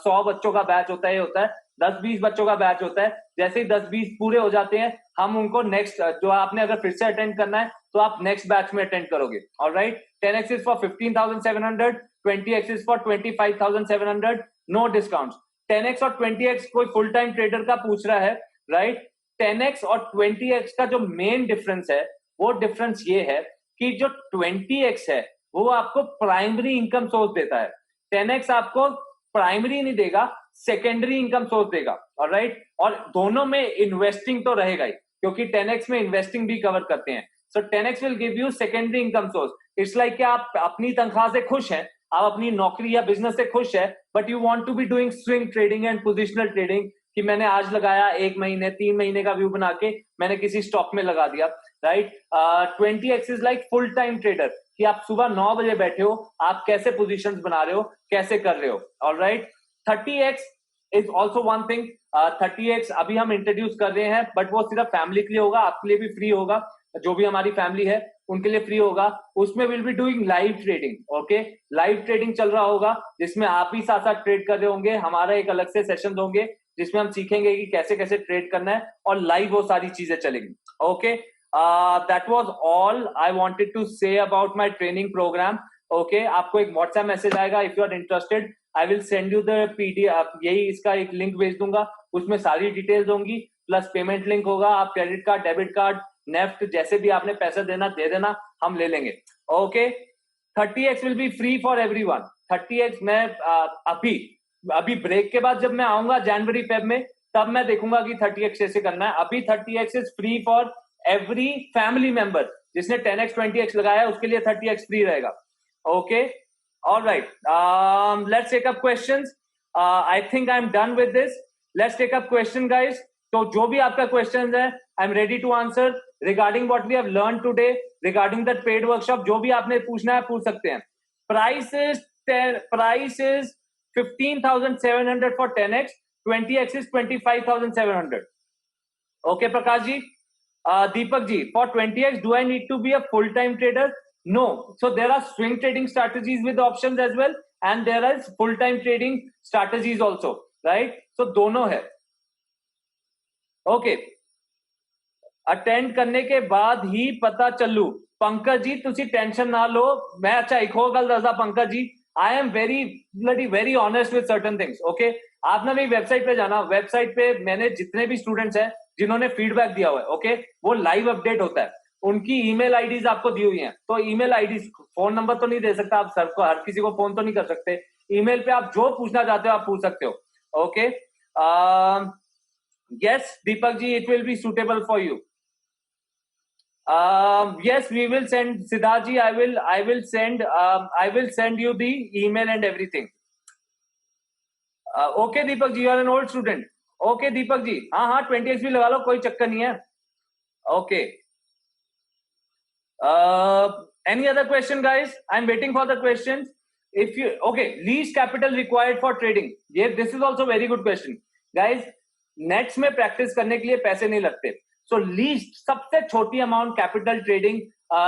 [SPEAKER 1] 100 बच्चों का बैच होता है, ये होता है 10-20 बच्चों का बैच होता है. जैसे ही 10-20 पूरे हो जाते हैं, हम उनको नेक्स्ट, जो आपने अगर फिर से अटेंड करना है तो आप नेक्स्ट बैच में अटेंड करोगे, alright. 10x is for 15,700, 20x is for 25,700, no discounts. 10x और 20x कोई फुल टाइम ट्रेडर का पूछ रहा है, राइट. 10x और 20x का जो मेन डिफरेंस है, वो डिफरेंस ये है कि जो 20x है वो आपको प्राइमरी इनकम सोर्स देता है. 10x आपको प्राइमरी नहीं देगा, सेकेंडरी इनकम सोर्स देगा, ऑलराइट. और दोनों में इन्वेस्टिंग तो रहेगा ही, क्योंकि 10x में इन्वेस्टिंग भी कवर करते हैं. सो 10x will give you secondary income source. It's like कि आप अपनी तनख्वाह से खुश हैं, आप अपनी नौकरी या बिजनेस से खुश है, but you want to be doing swing trading and positional trading, कि मैंने आज लगाया 1 महीने 3 महीने का व्यू बना के मैंने किसी स्टॉक में लगा दिया, right. 20x is like full time trader, कि आप सुबह 9 बजे बैठे हो, आप कैसे पोजीशंस बना रहे हो, कैसे कर रहे हो, alright. 30x is also one thing. 30x अभी हम इंट्रोड्यूस कर रहे हैं, बट वो सिर्फ फैमिली के लिए होगा, आपके लिए भी फ्री होगा, जो भी हमारी फैमिली है उनके लिए फ्री होगा. उसमें will be doing live trading, okay. Live trading चल रहा होगा, जिसमें आप भी साथ साथ ट्रेड कर रहे होंगे, हमारा एक अलग से सेशन होंगे जिसमें हम सीखेंगे कि कैसे कैसे ट्रेड करना है और लाइव वो सारी चीजें चलेंगी. Okay, that was all I wanted to say about my training program. Okay, आपको एक व्हाट्सएप मैसेज आएगा. If you are interested I will send you the PDF. यही इसका एक लिंक भेज दूंगा, उसमें सारी डिटेल्स होंगी, प्लस पेमेंट लिंक होगा. आप credit card, debit card, NEFT जैसे भी आपने पैसा देना दे देना, हम ले लेंगे. Okay, 30x will be free for everyone. 30x मैं अभी ब्रेक के बाद जब मैं आऊंगा जनवरी फेब में, तब मैं देखूंगा कि 30x कैसे करना है. अभी 30x is free for every family member. जिसने 10x 20x लगाया है उसके लिए 30x फ्री रहेगा. Okay, alright, let's take up questions. I think I am done with this. Let's take up question guys. तो जो भी आपका क्वेश्चन है I am ready to answer regarding what we have learn today, regarding that paid workshop. जो भी आपने पूछना है पूछ सकते हैं. Price is 15,700 for 10x. 20x is 25,700. Okay, Prakash ji. Deepak ji, for 20x, do I need to be a full-time trader? No. So there are swing trading strategies with options as well, and there is full-time trading strategies also, right? So दोनों है. Okay. Attend करने के बाद ही पता चलू. पंकज जी तुसी tension ना लो. मैं अच्छा एक हो गल दसा Pankaj ji, I am very honest with certain things. Okay, आप ना मेरी वेबसाइट पे जाना. वेबसाइट पे मैंने जितने भी स्टूडेंट्स हैं जिन्होंने फीडबैक दिया हुआ है, ओके, वो लाइव अपडेट होता है. उनकी ईमेल आईडीज आपको दी हुई हैं. तो ईमेल आईडीज, फोन नंबर तो नहीं दे सकता आप सर को, हर किसी को फोन तो नहीं कर सकते. ईमेल पे आप जो पूछना चाहते हो आप पूछ सकते हो. Okay, yes Deepak ji, it will be suitable for you. Yes, we will send Siddharth ji. I will send you the email and everything. Okay, Deepak ji, you are an old student. Okay, Deepak ji, हाँ 20x भी लगा लो, कोई चक्कर नहीं है. Okay. Any other question, guys? I'm waiting for the questions. Least capital required for trading. This is also very good question, guys. Nets में practice करने के लिए पैसे नहीं लगते. सो लीस्ट सबसे छोटी अमाउंट कैपिटल ट्रेडिंग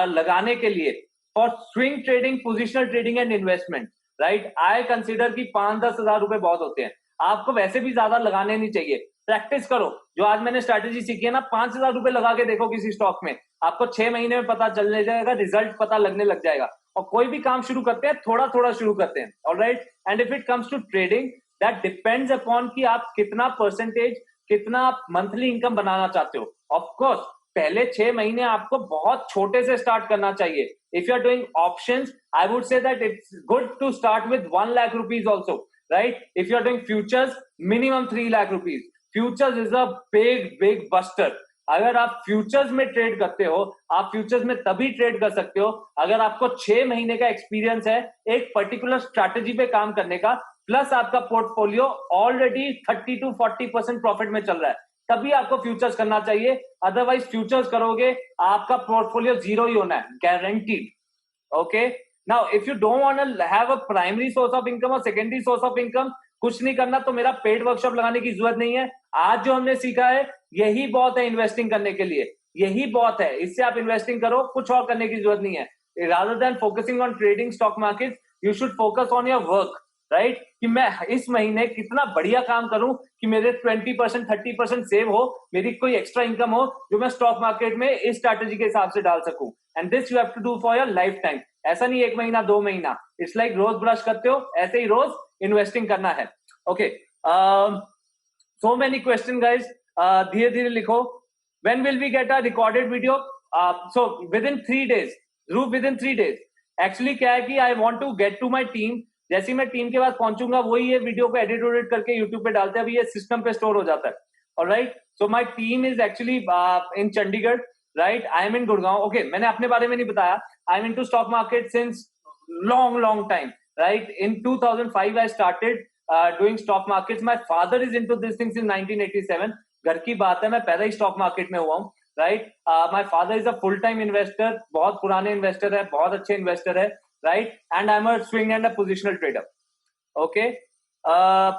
[SPEAKER 1] लगाने के लिए for swing trading, positional trading and investment, right, I consider कि 5-10 हजार रुपए बहुत होते हैं. आपको वैसे भी ज्यादा लगाने नहीं चाहिए. प्रैक्टिस करो. जो आज मैंने स्ट्रैटेजी सीखी है ना, 5,000 रुपए लगा के देखो किसी स्टॉक में, आपको 6 महीने में पता चलने जाएगा, रिजल्ट पता लगने लग जाएगा. और कोई भी काम शुरू करते हैं थोड़ा थोड़ा शुरू करते हैं. Alright, and if it comes to trading that depends upon कि आप कितना परसेंटेज, कितना मंथली इनकम बनाना चाहते हो. ऑफ कोर्स पहले 6 महीने आपको बहुत छोटे से स्टार्ट करना चाहिए. If you are doing options, I would say that it's good to start with 1 lakh rupees also, right. If you are doing futures, minimum 3 lakh rupees. Futures is a big buster. अगर आप फ्यूचर्स में trade करते हो, आप futures में तभी trade कर सकते हो अगर आपको 6 महीने का एक्सपीरियंस है एक पर्टिकुलर स्ट्रैटेजी पे काम करने का, प्लस आपका पोर्टफोलियो ऑलरेडी 30 to 40% प्रॉफिट में चल रहा है, तभी आपको फ्यूचर्स करना चाहिए. अदरवाइज फ्यूचर्स करोगे आपका पोर्टफोलियो जीरो ही होना है, guaranteed. Okay, now if you don't want to have a primary source of income और सेकेंडरी सोर्स ऑफ इनकम, कुछ नहीं करना तो मेरा पेड वर्कशॉप लगाने की जरूरत नहीं है. आज जो हमने सीखा है यही बहुत है इन्वेस्टिंग करने के लिए, यही बहुत है. इससे आप इन्वेस्टिंग करो, कुछ और करने की जरूरत नहीं है. Rather than focusing on trading stock market, you should focus on your work, right, कि मैं इस महीने कितना बढ़िया काम करूं कि मेरे 20% 30% सेव हो, मेरी कोई एक्स्ट्रा इनकम हो जो मैं स्टॉक मार्केट में इस स्ट्रैटेजी के हिसाब से डाल सकूं. And this you have to do for your lifetime. ऐसा नहीं 1 महीना 2 महीना. इट्स लाइक रोज ब्रश करते हो, ऐसे ही रोज इन्वेस्टिंग करना है. Okay, so many question guys. धीरे धीरे लिखो. When will we get a recorded video? So within 3 days. Dhruv, within 3 days. Actually क्या है कि I want to get to my team. जैसे मैं टीम के पास पहुंचूंगा वही ये वीडियो को एडिट करके यूट्यूब पे डालते हैं. अभी ये सिस्टम पे स्टोर हो जाता है. Alright, so my team is actually in Chandigarh, right. I am in Gurgaon. Okay, मैंने अपने बारे में नहीं बताया. I am into stock market since long time, right. In 2005 I started doing stock markets. My father is into this things in 1987. घर की बात है, मैं पैदा ही स्टॉक मार्केट में हुआ हूँ, right. My father is a full time investor, बहुत पुराने इन्वेस्टर है, बहुत अच्छे इन्वेस्टर है, right, and I'm a swing and a positional trader. Okay,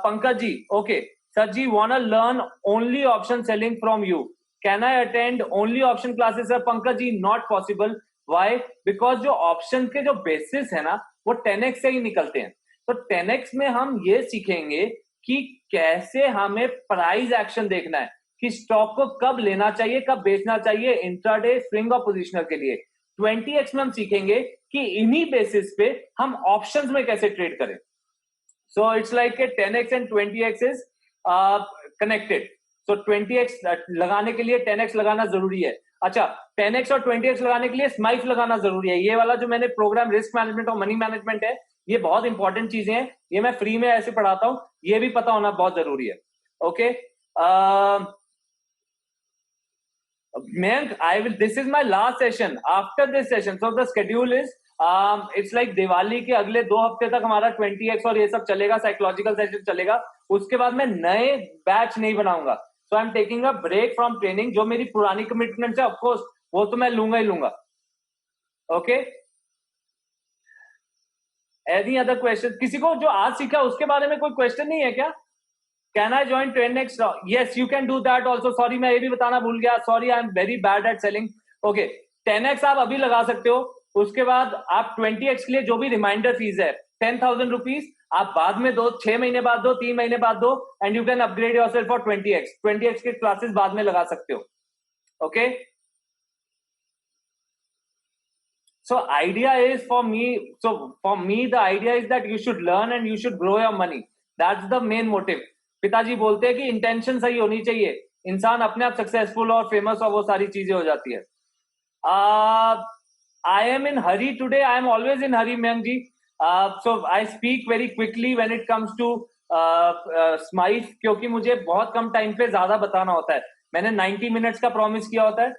[SPEAKER 1] Pankaj ji, okay, sir ji, wanna learn only option selling from you. Can I attend only option classes? Sir, Pankaj ji, not possible. Why? Because जो option के जो basis है ना, वो 10x से ही निकलते हैं. तो 10x में हम ये सीखेंगे कि कैसे हमें प्राइस एक्शन देखना है, कि स्टॉक को कब लेना चाहिए, कब बेचना चाहिए इंट्राडे, स्विंग और पोजिशनर के लिए। 20x में हम सीखेंगे कि इन्हीं बेसिस पे हम ऑप्शंस में कैसे ट्रेड करें। So it's like 10x and 20x is connected. So 20x लगाने के लिए 10x लगाना जरूरी है। अच्छा, 10x और 20x लगाने के लिए स्माइफ लगाना जरूरी है। ये वाला जो मैंने प्रोग्राम रिस्क मैनेजमेंट और मनी मैनेजमेंट है, ये बहुत इंपॉर्टेंट चीजें हैं, ये मैं फ्री में ऐसे पढ़ाता हूं, ये भी पता होना बहुत जरूरी है। Okay Mayank, this is my last session. After this session, so the schedule is, it's like Diwali के अगले 2 हफ्ते तक हमारा 20x और ये सब चलेगा, साइकोलॉजिकल सेशन चलेगा। उसके बाद मैं नए बैच नहीं बनाऊंगा। So I am taking a break from training. जो मेरी पुरानी कमिटमेंट है, ऑफकोर्स वो तो मैं लूंगा ही लूंगा। Okay, any other question? किसी को जो आज सीखा उसके बारे में कोई क्वेश्चन नहीं है क्या? Can I join 10x? Yes, you can do that also. Sorry, मैं ये भी बताना भूल गया। Sorry, I am very bad at selling. Okay, 10x आप अभी लगा सकते हो। उसके बाद आप 20x के लिए जो भी रिमाइंडर फीस है 10,000 रुपीज आप बाद में दो, 6 महीने बाद दो, 3 महीने बाद दो, and you can upgrade yourself for 20x। 20x के क्लासेस बाद में लगा सकते हो। Okay, so idea is for me, the idea is that you should learn and you should grow your money. That's the main motive. पिताजी बोलते हैं कि इंटेंशन सही होनी चाहिए, इंसान अपने आप सक्सेसफुल और फेमस और वो सारी चीजें हो जाती है। I am in hurry today, I am always in hurry Mayank ji. So I speak very quickly when it comes to स्माइफ, क्योंकि मुझे बहुत कम टाइम पे ज्यादा बताना होता है। मैंने 90 मिनट्स का प्रॉमिस किया होता है।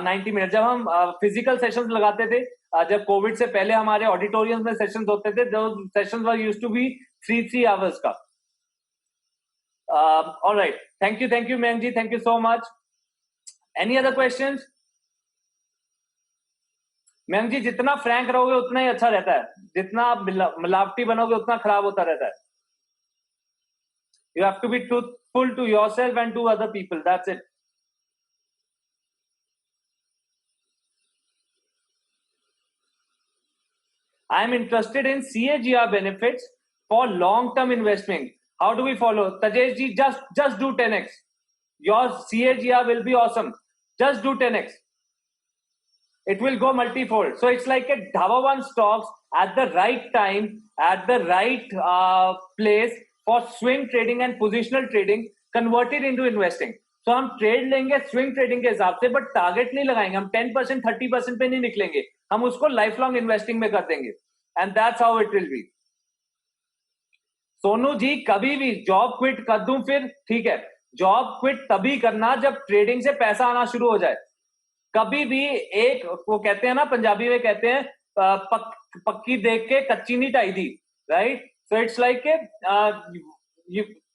[SPEAKER 1] 90 मिनट जब हम फिजिकल सेशंस लगाते थे, जब कोविड से पहले हमारे ऑडिटोरियम में सेशंस होते थे, जो sessions were used to be 3 hours का। All right. Thank you, Mayank ji. Thank you so much. Any other questions? Mayank ji, जितना फ्रैंक रहोगे उतना ही अच्छा रहता है, जितना आप मिलावटी बनोगे उतना खराब होता रहता है। You have to be truthful to yourself and to other people. That's it. I am interested in CAGR benefits for long-term investment. How do we follow? Tajesh ji, just do 10x. Your CAGR will be awesome. Just do 10x. It will go multifold. So it's like a Dhaba One stocks at the right time, at the right place for swing trading and positional trading converted into investing. So हम trade लेंगे swing trading के हिसाब से, but target नहीं लगाएंगे। हम 10% 30% पे नहीं निकलेंगे, हम उसको लाइफ लॉन्ग इन्वेस्टिंग में कर देंगे। And that's how it will be. Sonu ji, कभी भी जॉब क्विट कर दूं फिर? ठीक है, जॉब क्विट तभी करना जब ट्रेडिंग से पैसा आना शुरू हो जाए। कभी भी एक, वो कहते हैं ना, पंजाबी में कहते हैं पक्की देख के कच्ची नहीं tie the, right? So it's like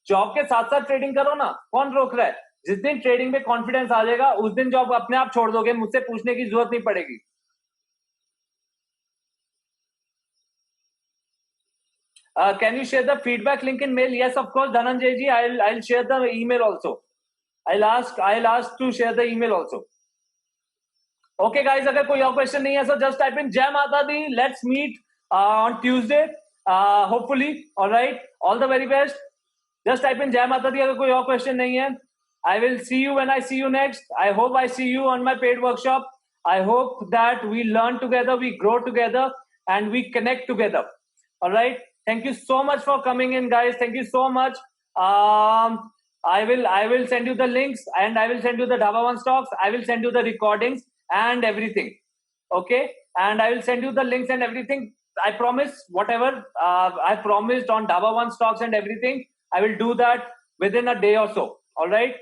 [SPEAKER 1] job के साथ साथ ट्रेडिंग करो ना, कौन रोक रहा है? जिस दिन ट्रेडिंग में कॉन्फिडेंस आ जाएगा उस दिन जॉब अपने आप छोड़ दोगे, मुझसे पूछने की जरूरत नहीं पड़ेगी। Can you share the feedback link in mail? Yes, of course, Dhananjay ji. I'll share the email also. I'll ask to share the email also. Okay, guys. अगर कोई और क्वेश्चन नहीं है, so just type in Jai Mata Di. Let's meet on Tuesday. Hopefully, all right. All the very best. Just type in Jai Mata Di. अगर कोई और question नहीं है, I will see you when I see you next. I hope I see you on my paid workshop. I hope that we learn together, we grow together, and we connect together. All right. Thank you so much for coming in, guys. Thank you so much. I will send you the links, and I will send you the Dhaba One stocks. I will send you the recordings and everything. Okay, and I will send you the links and everything. I promise, whatever I promised on Dhaba One stocks and everything, I will do that within a day or so. All right.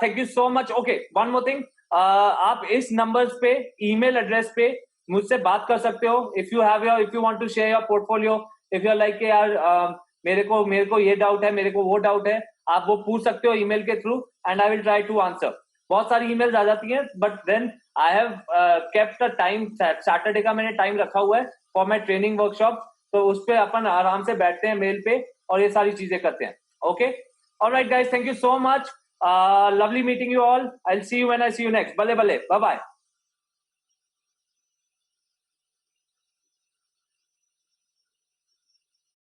[SPEAKER 1] Thank you so much. Okay, one more thing. आप इस numbers पे, email address पे मुझसे बात कर सकते हो। If you want to share your portfolio, if you are like यार मेरे को ये डाउट है, मेरे को वो डाउट है, आप वो पूछ सकते हो ईमेल के through, and I will try to answer. बहुत सारी ईमेल्स आ जाती हैं, but then I have kept the time. Saturday का मैंने टाइम रखा हुआ है फॉर माई ट्रेनिंग वर्कशॉप, तो उस पर अपन आराम से बैठते हैं मेल पे और ये सारी चीजें करते हैं। Okay, alright guys, thank you so much. Lovely meeting you all. I'll see you when I see you next. Bale bale. Bye bye.